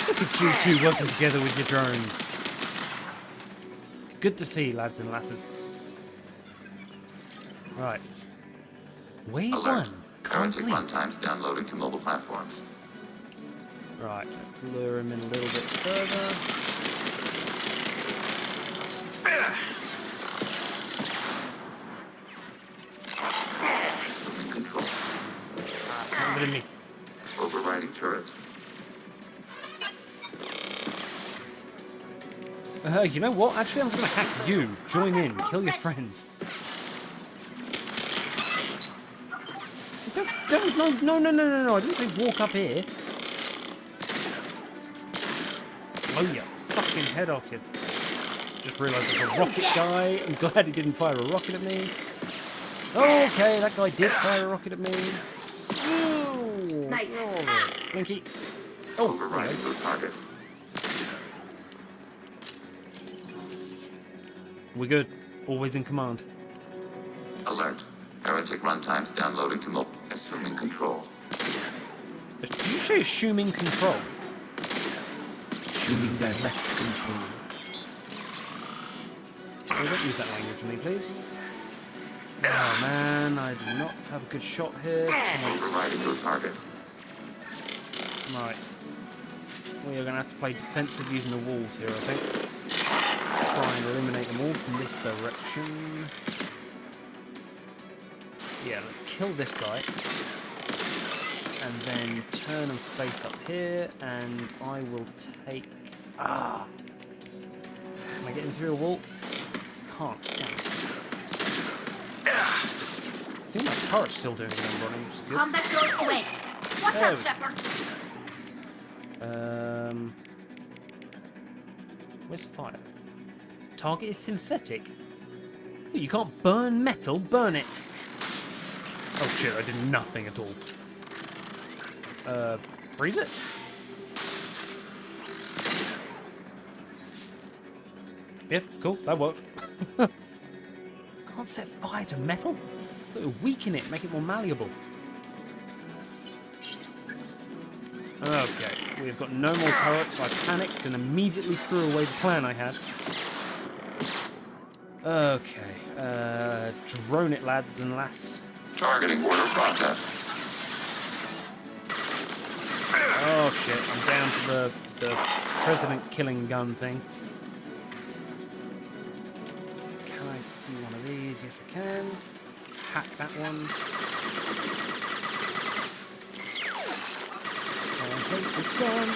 look at you two working together with your drones. Good to see, lads and lasses. Right. Wave Alert. 1. Heretic Complete. runtimes downloading to mobile platforms. Right, let's lure him in a little bit further. Control. Not rid of me. Overriding turret. You know what? Actually, I'm just going to hack you. Join in. Kill your friends. No. I didn't say walk up here. Blow your fucking head off, you. Just realised there's a rocket guy. I'm glad he didn't fire a rocket at me. Okay, that guy did fire a rocket at me. Ooh, Nice. Oh, Blinky. Oh, Overriding okay. the target. We're good. Always in command. Alert. Heretic runtimes downloading to mobile. Assuming control. Did you say assuming control? Assuming direct control. Oh, don't use that language to me, please. Oh man, I do not have a good shot here. Overriding your target. Right. We are going to have to play defensive using the walls here, I think. Try and eliminate them all from this direction. Yeah, let's kill this guy. And then turn and face up here, and I will take... Ah! Can I get him through a wall? Can't. I think my turret's still doing it on running, which is good. Combat drones away. Watch There out, we Shepard. Where's fire? Target is synthetic. Ooh, you can't burn metal, burn it. Oh shit, I did nothing at all. Freeze it? Yeah, cool, that worked. Can't set fire to metal? It'll weaken it, make it more malleable. Okay, we've got no more turrets. I panicked and immediately threw away the plan I had. Okay, drone it, lads and lass. Targeting order processed. Oh shit, I'm down to the president killing gun thing. Can I see one of these? Yes, I can. Hack that one. Place this gun.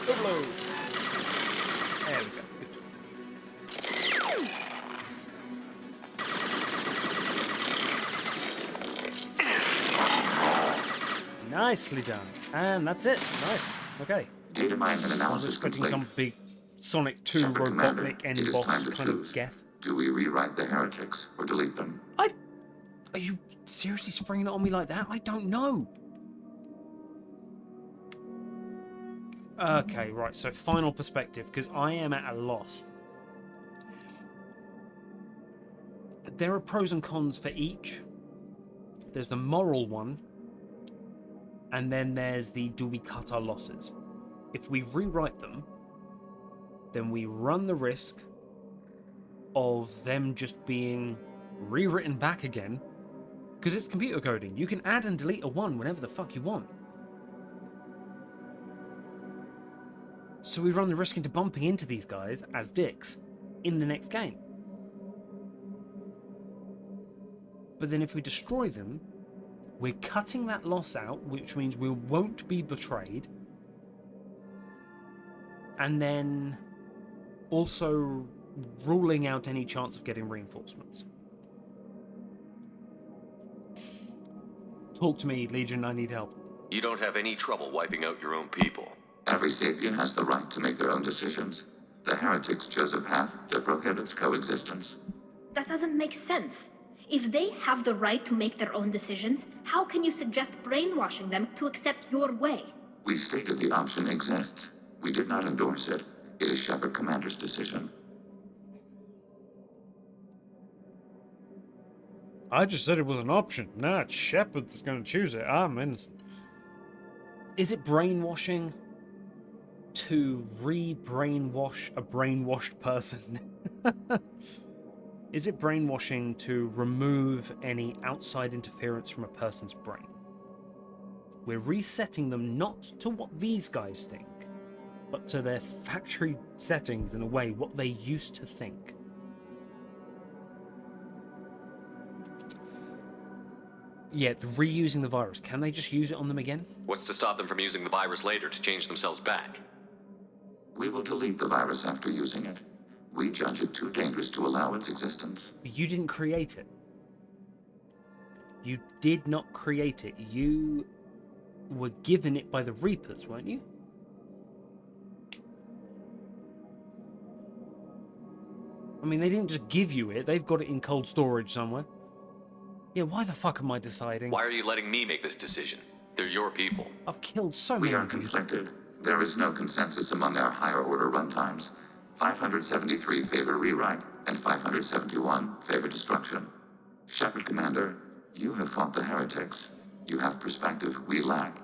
Hello. There we go. Good. Nicely done. And that's it. Nice. Okay. Data mine and I was analysis expecting complete. some big Sonic 2 Shepard Commander, Robotnik end it is boss time to kind of choose. geth. Do we rewrite the heretics or delete them? Are you seriously springing it on me like that? I don't know. Okay, right, so final perspective, because I am at a loss. There are pros and cons for each. There's the moral one, and then there's the do we cut our losses? If we rewrite them, then we run the risk of them just being rewritten back again, because it's computer coding. You can add and delete a 1 whenever the fuck you want. So we run the risk into bumping into these guys as dicks in the next game. But then if we destroy them, we're cutting that loss out, which means we won't be betrayed. And then also ruling out any chance of getting reinforcements. Talk to me, Legion, I need help. You don't have any trouble wiping out your own people. Every sapient has the right to make their own decisions. The heretics chose a path that prohibits coexistence. That doesn't make sense. If they have the right to make their own decisions, how can you suggest brainwashing them to accept your way? We stated the option exists. We did not endorse it. It is Shepard Commander's decision. I just said it was an option. Nah, it's Shepard that's going to choose it. I'm innocent. Is it brainwashing to re-brainwash a brainwashed person? Is it brainwashing to remove any outside interference from a person's brain? We're resetting them not to what these guys think, but to their factory settings in a way, what they used to think. Yeah, reusing the virus. Can they just use it on them again? What's to stop them from using the virus later to change themselves back? We will delete the virus after using it. We judge it too dangerous to allow its existence. You didn't create it. You did not create it. You were given it by the Reapers, weren't you? I mean, they didn't just give you it. They've got it in cold storage somewhere. Yeah, why the fuck am I deciding? Why are you letting me make this decision? They're your people. I've killed so many. We are conflicted. There is no consensus among our higher order runtimes. 573 favor rewrite, and 571 favor destruction. Shepard Commander, you have fought the Heretics. You have perspective we lack.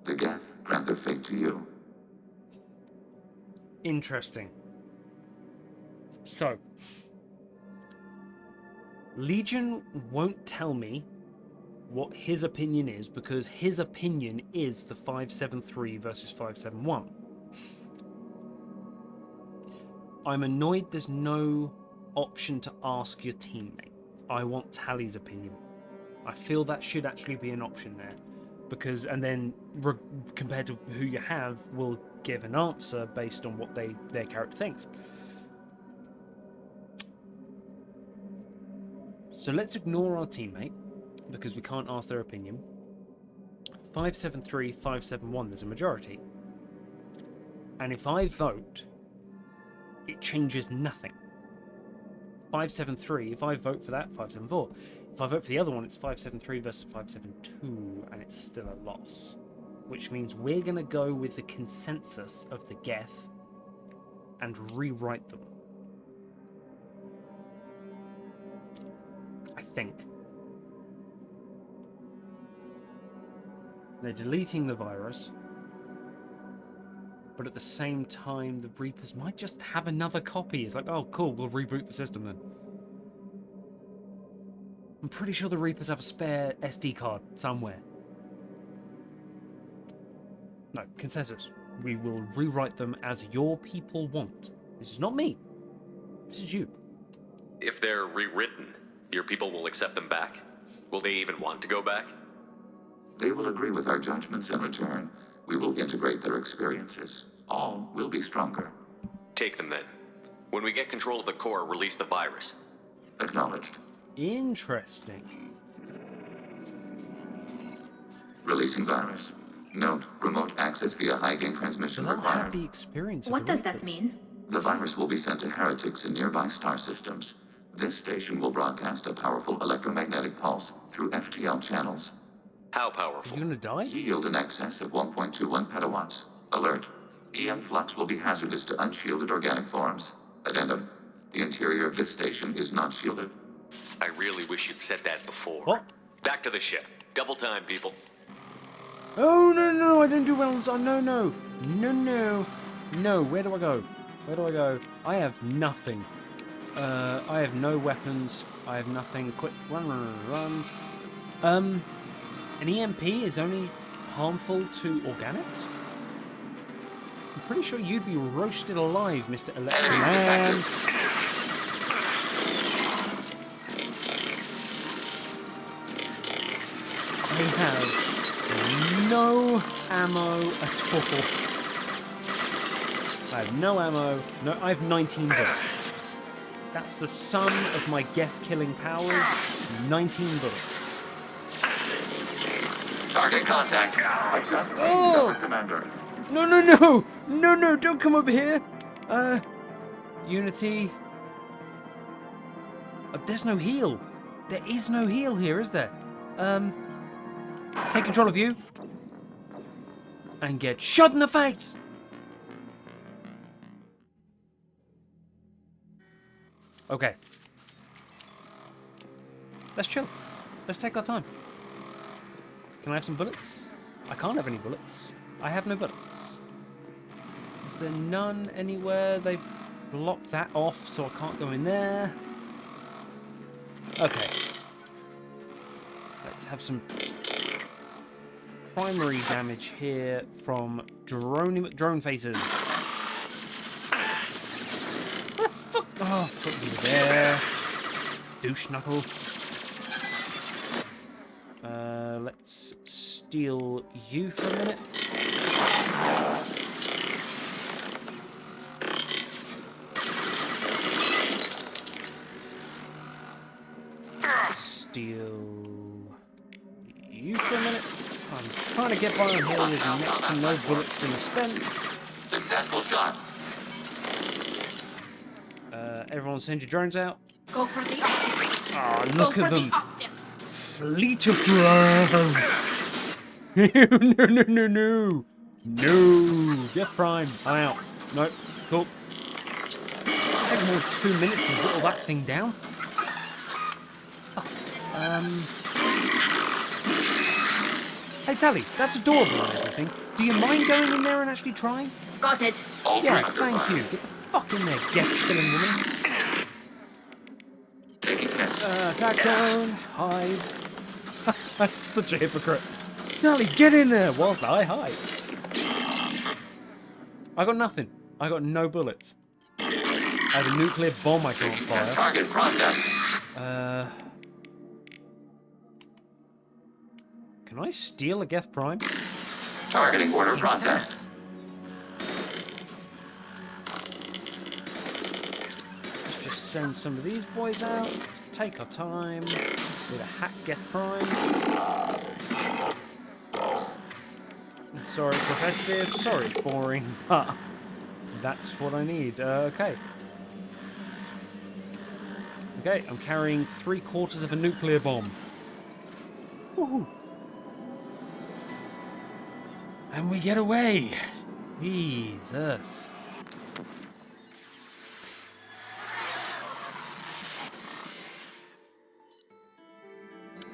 The Geth grant their fate to you. Interesting. So, Legion won't tell me what his opinion is because his opinion is the 573 versus 571. I'm annoyed there's no option to ask your teammate. I want Tally's opinion. I feel that should actually be an option there, because and then compared to who you have, will give an answer based on what their character thinks. So let's ignore our teammate because we can't ask their opinion. 573, 571, there's a majority. And if I vote, it changes nothing. 573, if I vote for that, 574. If I vote for the other one, it's 573 versus 572, and it's still a loss. Which means we're going to go with the consensus of the Geth and rewrite them. I think. They're deleting the virus, but at the same time, the Reapers might just have another copy. It's like, oh, cool, we'll reboot the system then. I'm pretty sure the Reapers have a spare SD card somewhere. No, consensus. We will rewrite them as your people want. This is not me. This is you. If they're rewritten, your people will accept them back. Will they even want to go back? They will agree with our judgments in return. We will integrate their experiences. All will be stronger. Take them then. When we get control of the core, release the virus. Acknowledged. Interesting. Releasing virus. Note, remote access via high-gain transmission They'll required. have the experience of What the does that Reapers. mean? The virus will be sent to heretics in nearby star systems. This station will broadcast a powerful electromagnetic pulse through FTL channels. How Are powerful? you gonna die? Yield in excess of 1.21 petawatts. Alert. EM flux will be hazardous to unshielded organic forms. Addendum. The interior of this station is not shielded. I really wish you'd said that before. What? Back to the ship. Double time, people. Oh, no, I don't do well on... No, where do I go? Where do I go? I have nothing. I have no weapons. I have nothing. Quick, run. An EMP is only harmful to organics? I'm pretty sure you'd be roasted alive, Mr. Electro Man. I have no ammo at all. I have no ammo. No, I have 19 bullets. That's the sum of my Geth killing powers. 19 bullets. Target contact. Oh! Commander. No, don't come over here. Unity. There's no heal. There is no heal here, is there? Take control of you. And get shot in the face. Okay. Let's chill. Let's take our time. Can I have some bullets? I can't have any bullets. I have no bullets. Is there none anywhere? They've blocked that off, so I can't go in there. Okay. Let's have some... primary damage here from drone faces. What the fuck? Oh, put you there. Douche knuckle. Let's steal you for a minute. Steal you for a minute. I'm trying to get by on here with next to no bullets been spent. Successful shot. Everyone send your drones out. Go for the optics. Oh, Go look for at them. the optics. Fleet of drones. No. No. Get prime. I'm out. Nope. Cool. Take more than 2 minutes to whittle that thing down. Hey, Tally, that's adorable and everything. Do you mind going in there and actually trying? Got it. Yeah, thank you. Get the fuck in there, death-spilling woman. Taking hits. Attack zone. Hide. I'm such a hypocrite. Tally, get in there whilst I hide. I got nothing. I got no bullets. I have a nuclear bomb I can't fire. Target process. Can I steal a Geth Prime? Targeting order processed. Let's just send some of these boys out. Take our time with a hack Geth Prime. Sorry, it's repetitive. Sorry, it's boring, but that's what I need. Okay. Okay, I'm carrying 3/4 of a nuclear bomb. Woohoo! And we get away. Jesus.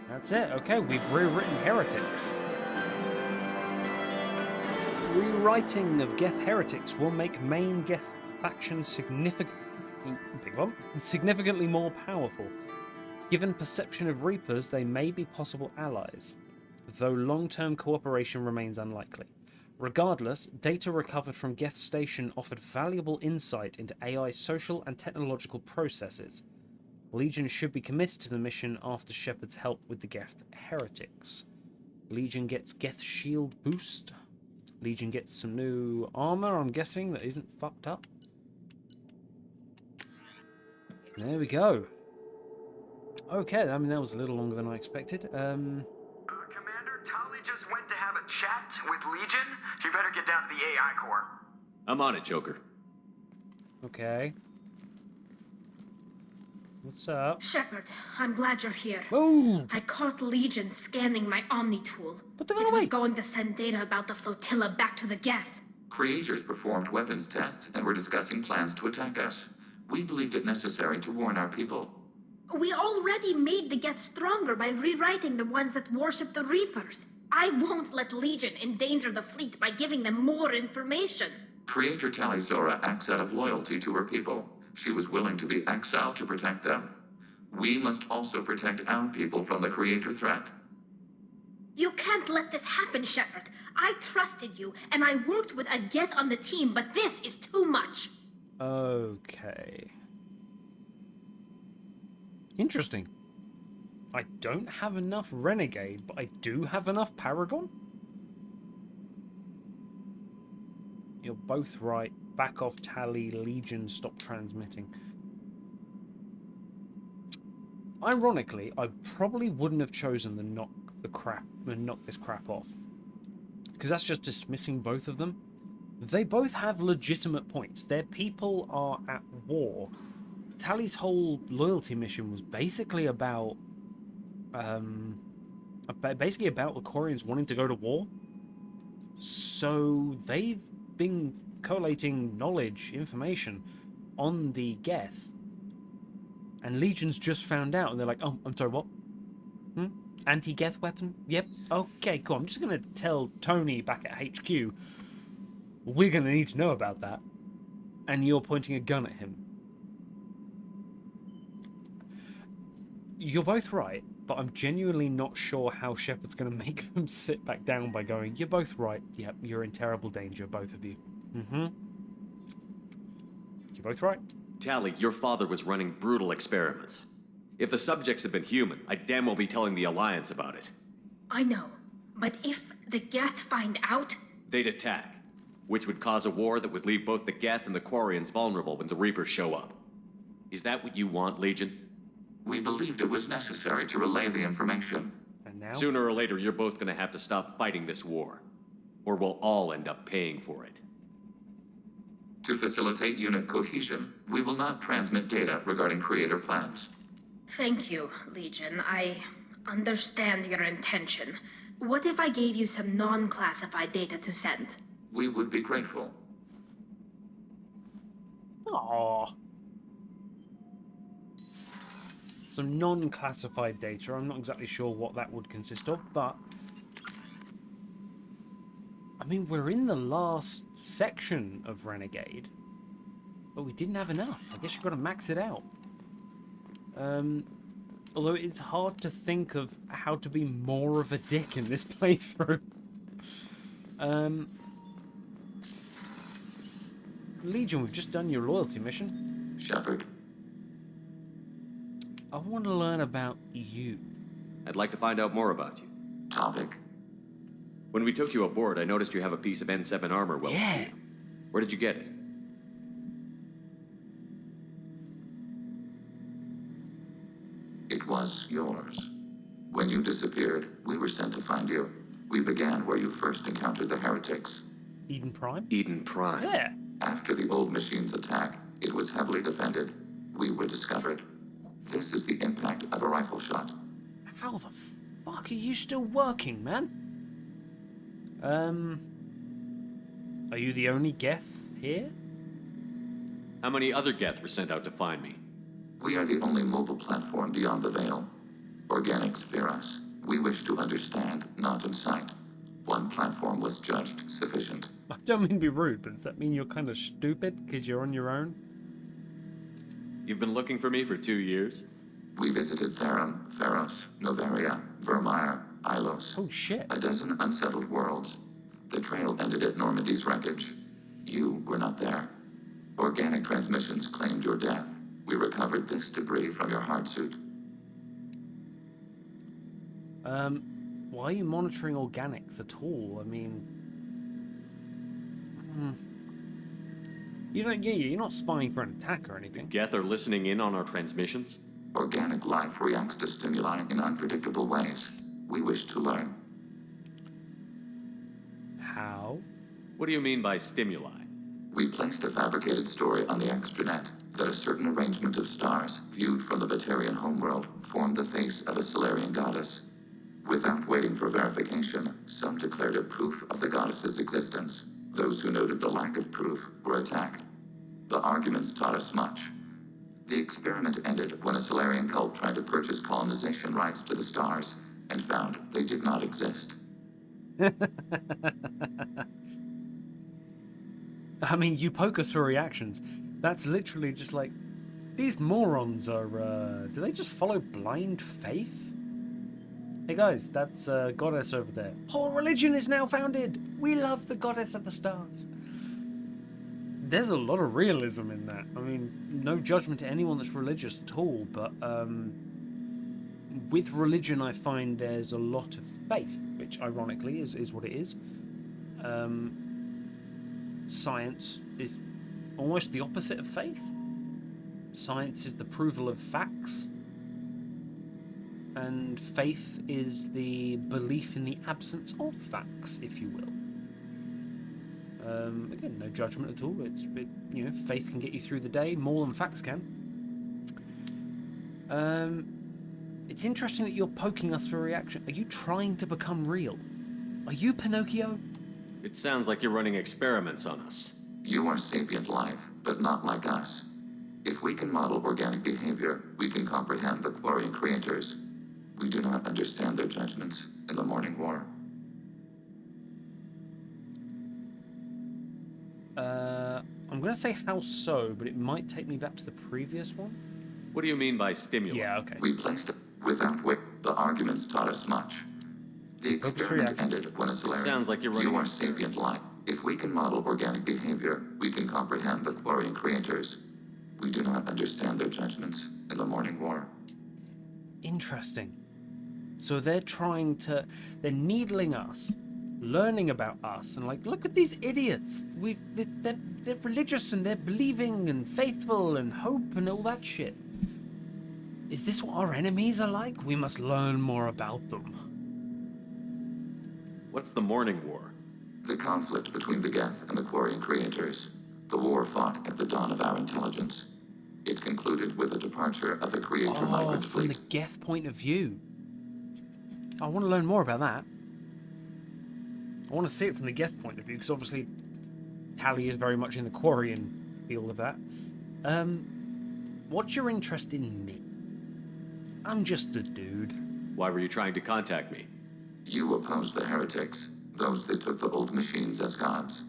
That's it. Okay, we've rewritten Heretics. Rewriting of Geth Heretics will make main Geth faction significantly more powerful. Given perception of Reapers, they may be possible allies, though long-term cooperation remains unlikely. Regardless, data recovered from Geth Station offered valuable insight into AI's social and technological processes. Legion should be committed to the mission after Shepard's help with the Geth Heretics. Legion gets Geth shield boost. Legion gets some new armor, I'm guessing, that isn't fucked up. There we go. Okay, I mean, that was a little longer than I expected. Commander, Tali just went to have a chat with Legion. You better get down to the AI core. I'm on it, Joker. Okay. What's up? Shepard, I'm glad you're here. Oh! I caught Legion scanning my Omni tool. But they're It was going to send data about the flotilla back to the Geth. Creators performed weapons tests and were discussing plans to attack us. We believed it necessary to warn our people. We already made the Geth stronger by rewriting the ones that worship the Reapers. I won't let Legion endanger the fleet by giving them more information. Creator Talizora acts out of loyalty to her people. She was willing to be exiled to protect them. We must also protect our people from the Creator threat. You can't let this happen, Shepard. I trusted you, and I worked with a Geth on the team, but this is too much. Okay. Interesting. I don't have enough Renegade, but I do have enough Paragon? You're both right. Back off, Tally. Legion, stop transmitting. Ironically, I probably wouldn't have chosen the knock this crap off, because that's just dismissing both of them. They both have legitimate points. Their people are at war. Tally's whole loyalty mission was basically about the Quarians wanting to go to war. So they've been collating knowledge, information on the Geth. And Legion's just found out, and they're like, oh, I'm sorry, what? Anti-Geth weapon? Yep. Okay, cool. I'm just going to tell Tony back at HQ, we're going to need to know about that. And you're pointing a gun at him. You're both right, but I'm genuinely not sure how Shepard's going to make them sit back down by going, "You're both right. Yep, you're in terrible danger, both of you." Mm-hmm. You're both right. Tally, your father was running brutal experiments. If the subjects had been human, I'd damn well be telling the Alliance about it. I know, but if the Geth find out... They'd attack, which would cause a war that would leave both the Geth and the Quarians vulnerable when the Reapers show up. Is that what you want, Legion? We believed it was necessary to relay the information. And now? Sooner or later, you're both gonna have to stop fighting this war. Or we'll all end up paying for it. To facilitate unit cohesion, we will not transmit data regarding creator plans. Thank you, Legion. I understand your intention. What if I gave you some non-classified data to send? We would be grateful. Aww. Some non-classified data. I'm not exactly sure what that would consist of, but... I mean, we're in the last section of Renegade, but we didn't have enough. I guess you've got to max it out. Although it's hard to think of how to be more of a dick in this playthrough. Legion, we've just done your loyalty mission. Shepard. I want to learn about you. I'd like to find out more about you. Topic. When we took you aboard, I noticed you have a piece of N7 armor well. Yeah. Where did you get it? It was yours. When you disappeared, we were sent to find you. We began where you first encountered the Heretics. Eden Prime? Eden Prime. Yeah. After the old machine's attack, it was heavily defended. We were discovered. This is the impact of a rifle shot. How the fuck are you still working, man? Are you the only Geth here? How many other Geth were sent out to find me? We are the only mobile platform beyond the Veil. Organics fear us. We wish to understand, not incite. One platform was judged sufficient. I don't mean to be rude, but does that mean you're kind of stupid because you're on your own? You've been looking for me for 2 years? We visited Therum, Theros, Noveria, Vermeer, Ilos. Oh shit. A dozen unsettled worlds. The trail ended at Normandy's wreckage. You were not there. Organic transmissions claimed your death. We recovered this debris from your hard suit. Why are you monitoring organics at all? I mean... You're not spying for an attack or anything. Geth are listening in on our transmissions? Organic life reacts to stimuli in unpredictable ways. We wish to learn. How? What do you mean by stimuli? We placed a fabricated story on the extranet that a certain arrangement of stars, viewed from the Batarian homeworld, formed the face of a Solarian goddess. Without waiting for verification, some declared it proof of the goddess's existence. Those who noted the lack of proof were attacked. The arguments taught us much. The experiment ended when a Solarian cult tried to purchase colonization rights to the stars and found they did not exist. I mean, you poke us for reactions. That's literally just like... These morons are, do they just follow blind faith? Hey guys, that's a goddess over there. Whole religion is now founded! We love the goddess of the stars. There's a lot of realism in that. I mean, no judgment to anyone that's religious at all, but with religion I find there's a lot of faith, which ironically is what it is. Science is almost the opposite of faith. Science is the approval of facts, and faith is the belief in the absence of facts, if you will. Again, no judgment at all. Faith can get you through the day more than facts can. It's interesting that you're poking us for a reaction. Are you trying to become real? Are you Pinocchio? It sounds like you're running experiments on us. You are sapient life, but not like us. If we can model organic behavior, we can comprehend the Quarian creators. We do not understand their judgments in the Morning War. I'm going to say how so, but it might take me back to the previous one. What do you mean by stimuli? Yeah, okay. We placed without which the arguments taught us much. The experiment ended when a Solarian... Sounds like you're running... You are sapient life. If we can model organic behavior, we can comprehend the Quarian creators. We do not understand their judgments in the Morning War. Interesting. So they're they're needling us, learning about us, and like, look at these idiots. They're religious and they're believing and faithful and hope and all that shit. Is this what our enemies are like? We must learn more about them. What's the Morning War? The conflict between the Geth and the Quarian creators. The war fought at the dawn of our intelligence. It concluded with the departure of the creator migrant from fleet. the Geth point of view. I want to learn more about that. I want to see it from the Geth point of view, because obviously Tally is very much in the Quarian field of that. What's your interest in me? I'm just a dude. Why were you trying to contact me? You opposed the Heretics, those that took the old machines as gods.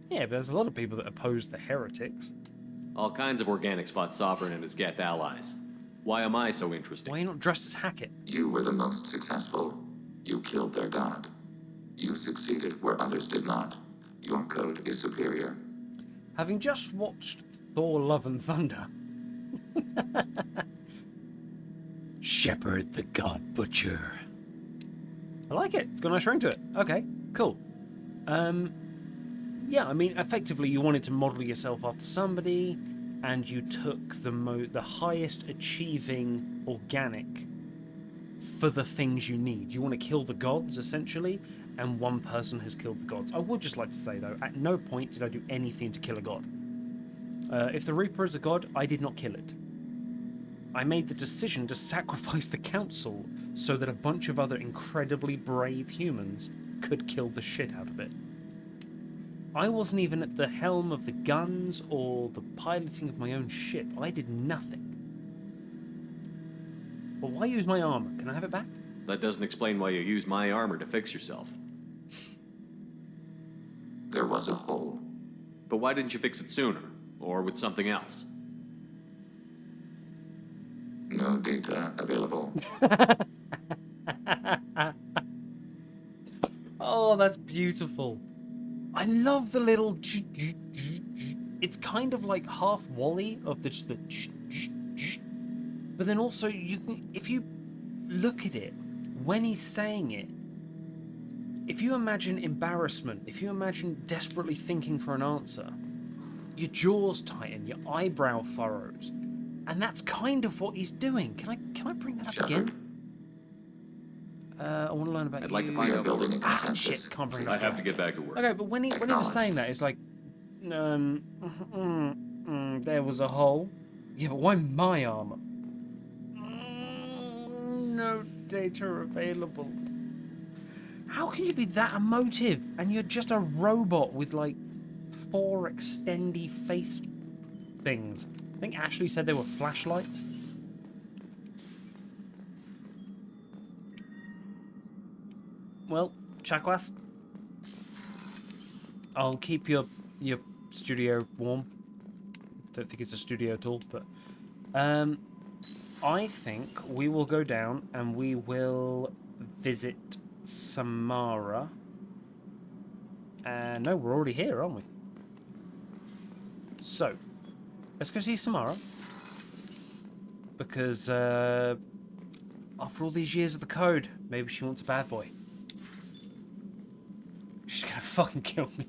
Yeah, but there's a lot of people that oppose the Heretics. All kinds of organics fought Sovereign and his Geth allies. Why am I so interesting? Why are you not dressed as Hackett? You were the most successful. You killed their god. You succeeded where others did not. Your code is superior. Having just watched Thor Love and Thunder... Shepard the God Butcher. I like it. It's got a nice ring to it. Okay, cool. Yeah, I mean, effectively, you wanted to model yourself after somebody, and you took the highest achieving organic for the things you need. You want to kill the gods, essentially, and one person has killed the gods. I would just like to say, though, at no point did I do anything to kill a god. If the Reaper is a god, I did not kill it. I made the decision to sacrifice the Council so that a bunch of other incredibly brave humans could kill the shit out of it. I wasn't even at the helm of the guns or the piloting of my own ship. I did nothing. But why use my armor? Can I have it back? That doesn't explain why you used my armor to fix yourself. There was a hole. But why didn't you fix it sooner? Or with something else? No data available. Oh, that's beautiful. I love the little... It's kind of like half Wall-E of just the... But then also, you can, if you look at it, when he's saying it, if you imagine embarrassment, if you imagine desperately thinking for an answer, your jaws tighten, your eyebrow furrows, and that's kind of what he's doing. Can I bring that up again? I want to learn about I'd like to find out building a Ah, consensus. shit, can't bring it I up. have to get back to work. Okay, but when he was saying that, it's like, there was a hole. Yeah, but why my armor? No data available. How can you be that emotive and you're just a robot with like 4 extendy face things? I think Ashley said they were flashlights. Well, Chakwas, I'll keep your studio warm. Don't think it's a studio at all, but I think we will go down and we will visit Samara. No, we're already here, aren't we? So, let's go see Samara. Because after all these years of the code, maybe she wants a bad boy. She's gonna fucking kill me.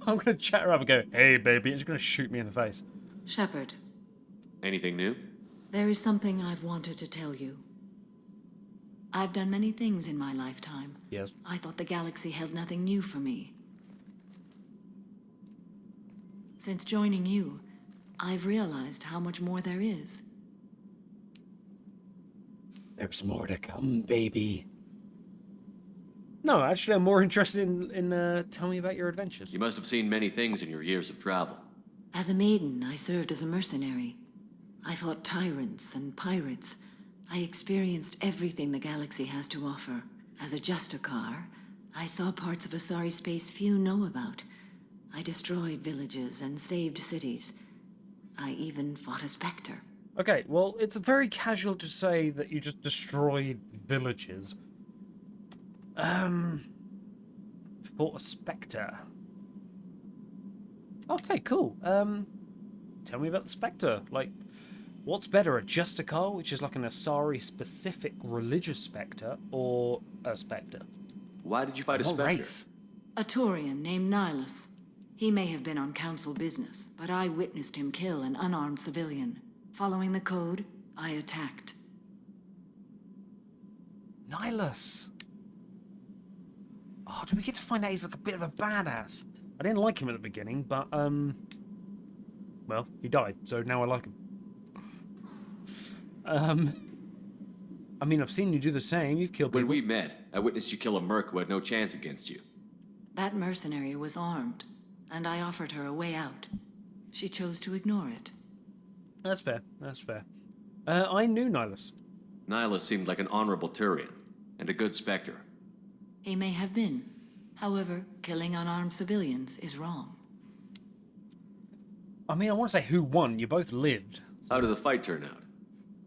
I'm gonna chat her up and go, hey baby, and she's gonna shoot me in the face. Shepard, Anything new? there is something I've wanted to tell you. I've done many things in my lifetime. Yes. I thought the galaxy held nothing new for me. Since joining you, I've realized how much more there is. There's more to come, baby. No, actually, I'm more interested in tell me about your adventures. You must have seen many things in your years of travel. As a maiden, I served as a mercenary. I fought tyrants and pirates. I experienced everything the galaxy has to offer. As a Justicar, I saw parts of Asari space few know about. I destroyed villages and saved cities. I even fought a Spectre. Okay, well, it's very casual to say that you just destroyed villages. Fought a spectre. Okay, cool. Tell me about the spectre. Like, what's better, a Justicar, which is like an Asari-specific religious spectre, or a spectre? Why did you fight a What spectre? race? A Taurian named Nihilus. He may have been on council business, but I witnessed him kill an unarmed civilian. Following the code, I attacked. Nihilus. Oh, do we get to find out he's like a bit of a badass? I didn't like him at the beginning, but, well, he died, so now I like him. I mean, I've seen you do the same. You've killed people. When we met, I witnessed you kill a merc who had no chance against you. That mercenary was armed, and I offered her a way out. She chose to ignore it. That's fair. That's fair. I knew Nihilus. Nihilus seemed like an honorable Turian, and a good spectre. He may have been. However, killing unarmed civilians is wrong. I mean, I want to say who won. You both lived. How did the fight turn out?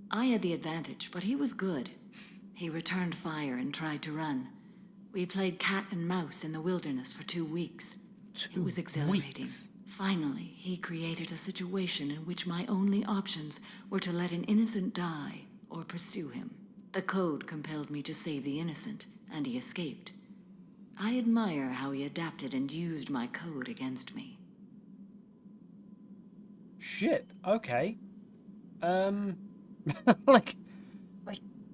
I had the advantage, but he was good. He returned fire and tried to run. We played cat and mouse in the wilderness for 2 weeks. It was exhilarating. Finally, he created a situation in which my only options were to let an innocent die or pursue him. The code compelled me to save the innocent, and he escaped. I admire how he adapted and used my code against me. Shit. Okay. like,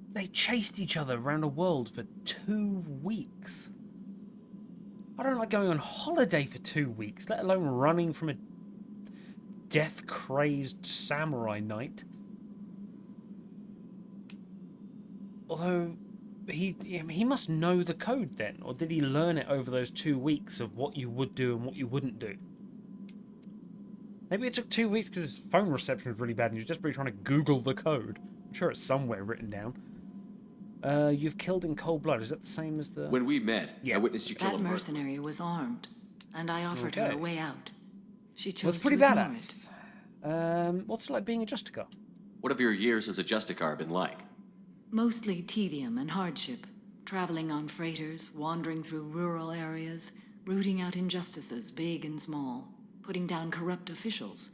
they chased each other around the world for 2 weeks. I don't like going on holiday for 2 weeks, let alone running from a death-crazed samurai knight. Although, he must know the code then, or did he learn it over those 2 weeks of what you would do and what you wouldn't do? Maybe it took 2 weeks because his phone reception was really bad and he was desperately trying to Google the code. I'm sure it's somewhere written down. You've killed in cold blood. Is that the same as the... When we met, I witnessed you kill a That merc. mercenary was armed, and I offered her a way out. She chose Well, it's pretty to ignore badass. What's it like being a Justicar? What have your years as a Justicar been like? Mostly tedium and hardship. Traveling on freighters, wandering through rural areas, rooting out injustices, big and small, putting down corrupt officials.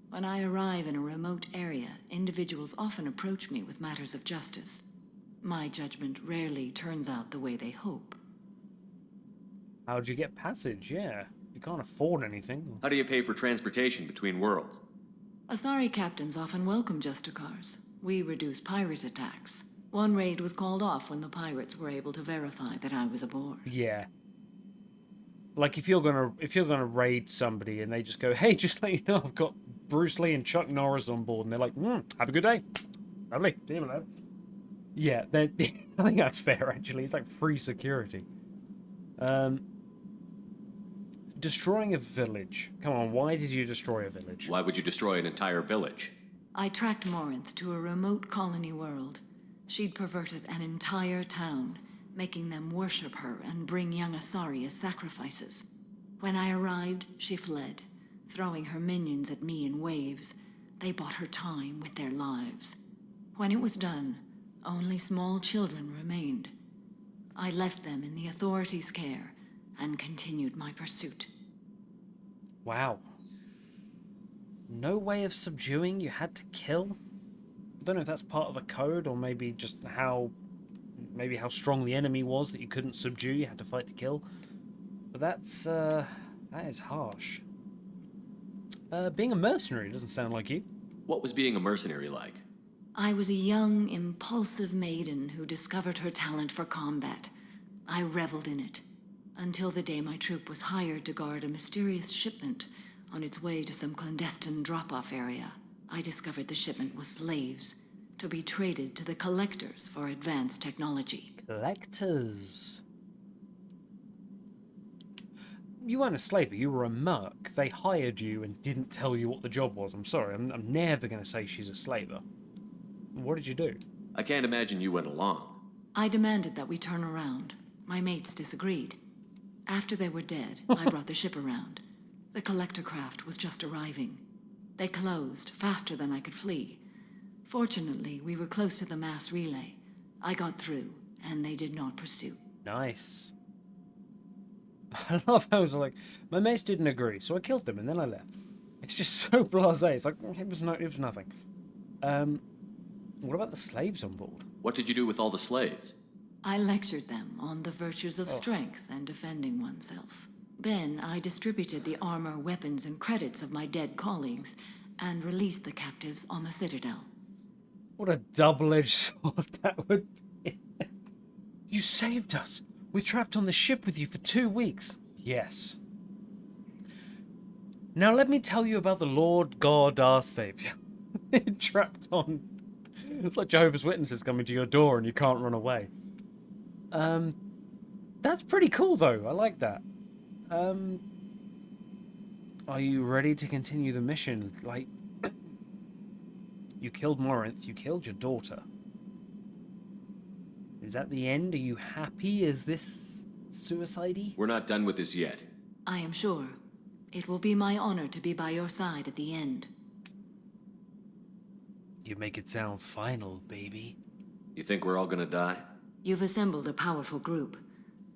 When I arrive in a remote area, individuals often approach me with matters of justice. My judgment rarely turns out the way they hope. How'd you get passage? Yeah. You can't afford anything. How do you pay for transportation between worlds? Asari captains often welcome Justicars. We reduce pirate attacks. One raid was called off when the pirates were able to verify that I was aboard. Yeah. Like if you're gonna raid somebody and they just go, hey, just let you know I've got Bruce Lee and Chuck Norris on board, and they're like, have a good day. Lovely. See you later. Yeah, I think that's fair actually. It's like free security. Destroying a village. Come on, why did you destroy a village? Why would you destroy an entire village? I tracked Morinth to a remote colony world. She'd perverted an entire town, making them worship her and bring young Asari as sacrifices. When I arrived, she fled, throwing her minions at me in waves. They bought her time with their lives. When it was done, only small children remained. I left them in the authorities' care and continued my pursuit. Wow. No way of subduing, you had to kill? I don't know if that's part of a code or maybe just how strong the enemy was that you couldn't subdue, you had to fight to kill. But that is harsh. Being a mercenary doesn't sound like you. What was being a mercenary like? I was a young, impulsive maiden who discovered her talent for combat. I reveled in it, until the day my troop was hired to guard a mysterious shipment on its way to some clandestine drop-off area. I discovered the shipment was slaves, to be traded to the collectors for advanced technology. Collectors. You weren't a slaver, you were a merc. They hired you and didn't tell you what the job was. I'm sorry, I'm never going to say she's a slaver. What did you do? I can't imagine you went along. I demanded that we turn around. My mates disagreed. After they were dead, I brought the ship around. The collector craft was just arriving. They closed faster than I could flee. Fortunately, we were close to the mass relay. I got through, and they did not pursue. Nice. I love how it's like, my mates didn't agree, so I killed them and then I left. It's just so blasé. It's like, it was nothing. What about the slaves on board? What did you do with all the slaves? I lectured them on the virtues of strength and defending oneself. Then I distributed the armor, weapons, and credits of my dead colleagues and released the captives on the Citadel. What a double-edged sword that would be. You saved us. We're trapped on the ship with you for 2 weeks. Yes. Now let me tell you about the Lord God, our Savior. Trapped on... It's like Jehovah's Witnesses coming to your door and you can't run away. That's pretty cool, though. I like that. Are you ready to continue the mission? Like... You killed Morinth, you killed your daughter. Is that the end? Are you happy? Is this suicide-y? We're not done with this yet. I am sure. It will be my honor to be by your side at the end. You make it sound final, baby. You think we're all gonna die? You've assembled a powerful group,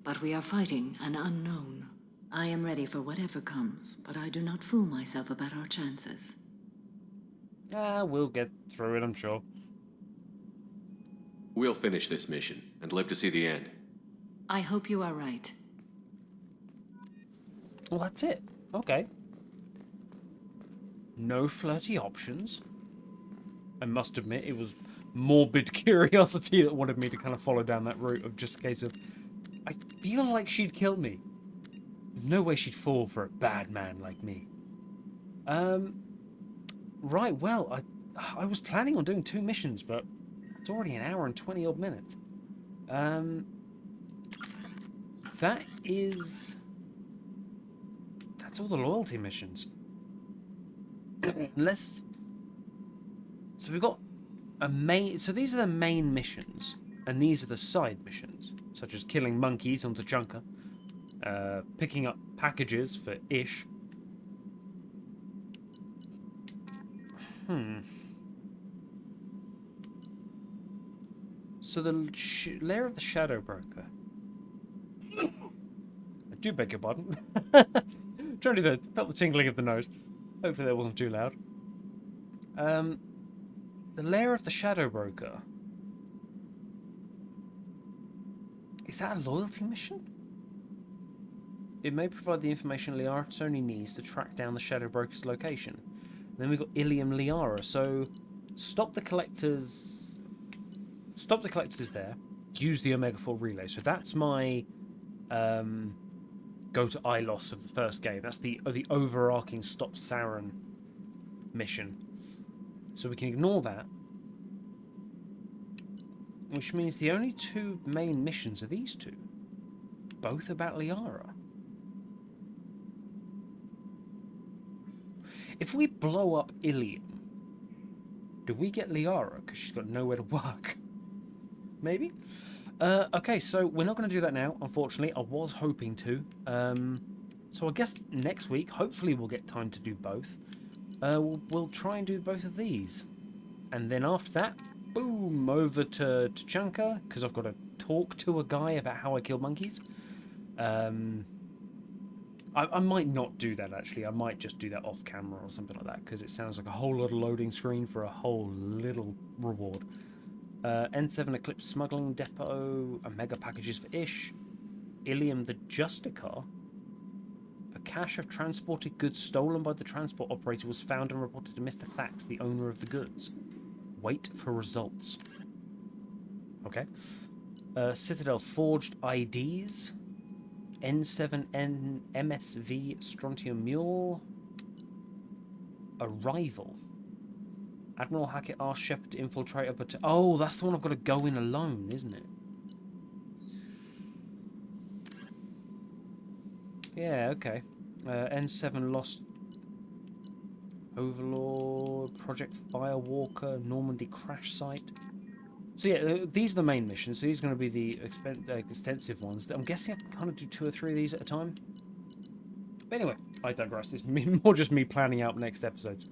but we are fighting an unknown. I am ready for whatever comes, but I do not fool myself about our chances. We'll get through it, I'm sure. We'll finish this mission and live to see the end. I hope you are right. Well, that's it. Okay. No flirty options. I must admit, it was morbid curiosity that wanted me to kind of follow down that route of just a case of, I feel like she'd kill me. There's no way she'd fall for a bad man like me. Right, well, I was planning on doing 2 missions, but it's already an hour and 20 odd minutes. That's all the loyalty missions. So we've got a main, so these are the main missions, and these are the side missions, such as killing monkeys on Tachanka, picking up packages for Ish. So the lair of the Shadow Broker. I do beg your pardon. Trying to do that. Felt the tingling of the nose. Hopefully that wasn't too loud. The lair of the Shadow Broker. Is that a loyalty mission? It may provide the information Liara Sony needs to track down the Shadow Broker's location. Then we've got Ilium Liara. So stop the collectors. Stop the collectors there. Use the Omega 4 relay. So that's my go to Ilos of the first game. That's the overarching stop Saren mission. So we can ignore that. Which means the only 2 main missions are these 2. Both about Liara. If we blow up Ilium, do we get Liara? Because she's got nowhere to work. Maybe? Okay, so we're not going to do that now, unfortunately. I was hoping to. So I guess next week, hopefully we'll get time to do both. We'll try and do both of these. And then after that, boom, over to Tachanka, because I've got to talk to a guy about how I kill monkeys. I might not do that, actually. I might just do that off camera or something like that, because it sounds like a whole lot of loading screen for a whole little reward. N7 Eclipse Smuggling Depot, Omega Packages for Ish, Ilium the Justicar. A cache of transported goods stolen by the transport operator was found and reported to Mr. Thax, the owner of the goods. Wait for results. Okay. Citadel Forged IDs. N7N MSV Strontium Mule. Arrival. Admiral Hackett asked Shepard to infiltrate, but oh, that's the one I've got to go in alone, isn't it? Yeah, okay. N7 Lost Overlord, Project Firewalker, Normandy Crash Site. So yeah, these are the main missions. So these are going to be the extensive ones. I'm guessing I can kind of do 2 or 3 of these at a time. But anyway, I digress. It's more just me planning out next episodes.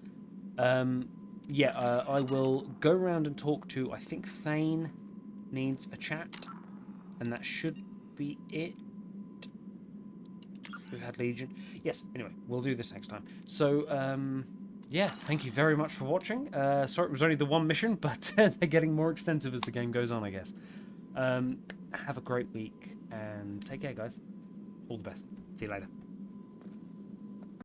yeah, I will go around and talk to, I think Thane needs a chat, and that should be it. Who had Legion? Yes, anyway, we'll do this next time. So, yeah, thank you very much for watching. Sorry it was only the one mission, but they're getting more extensive as the game goes on, I guess. Have a great week, and take care, guys. All the best. See you later.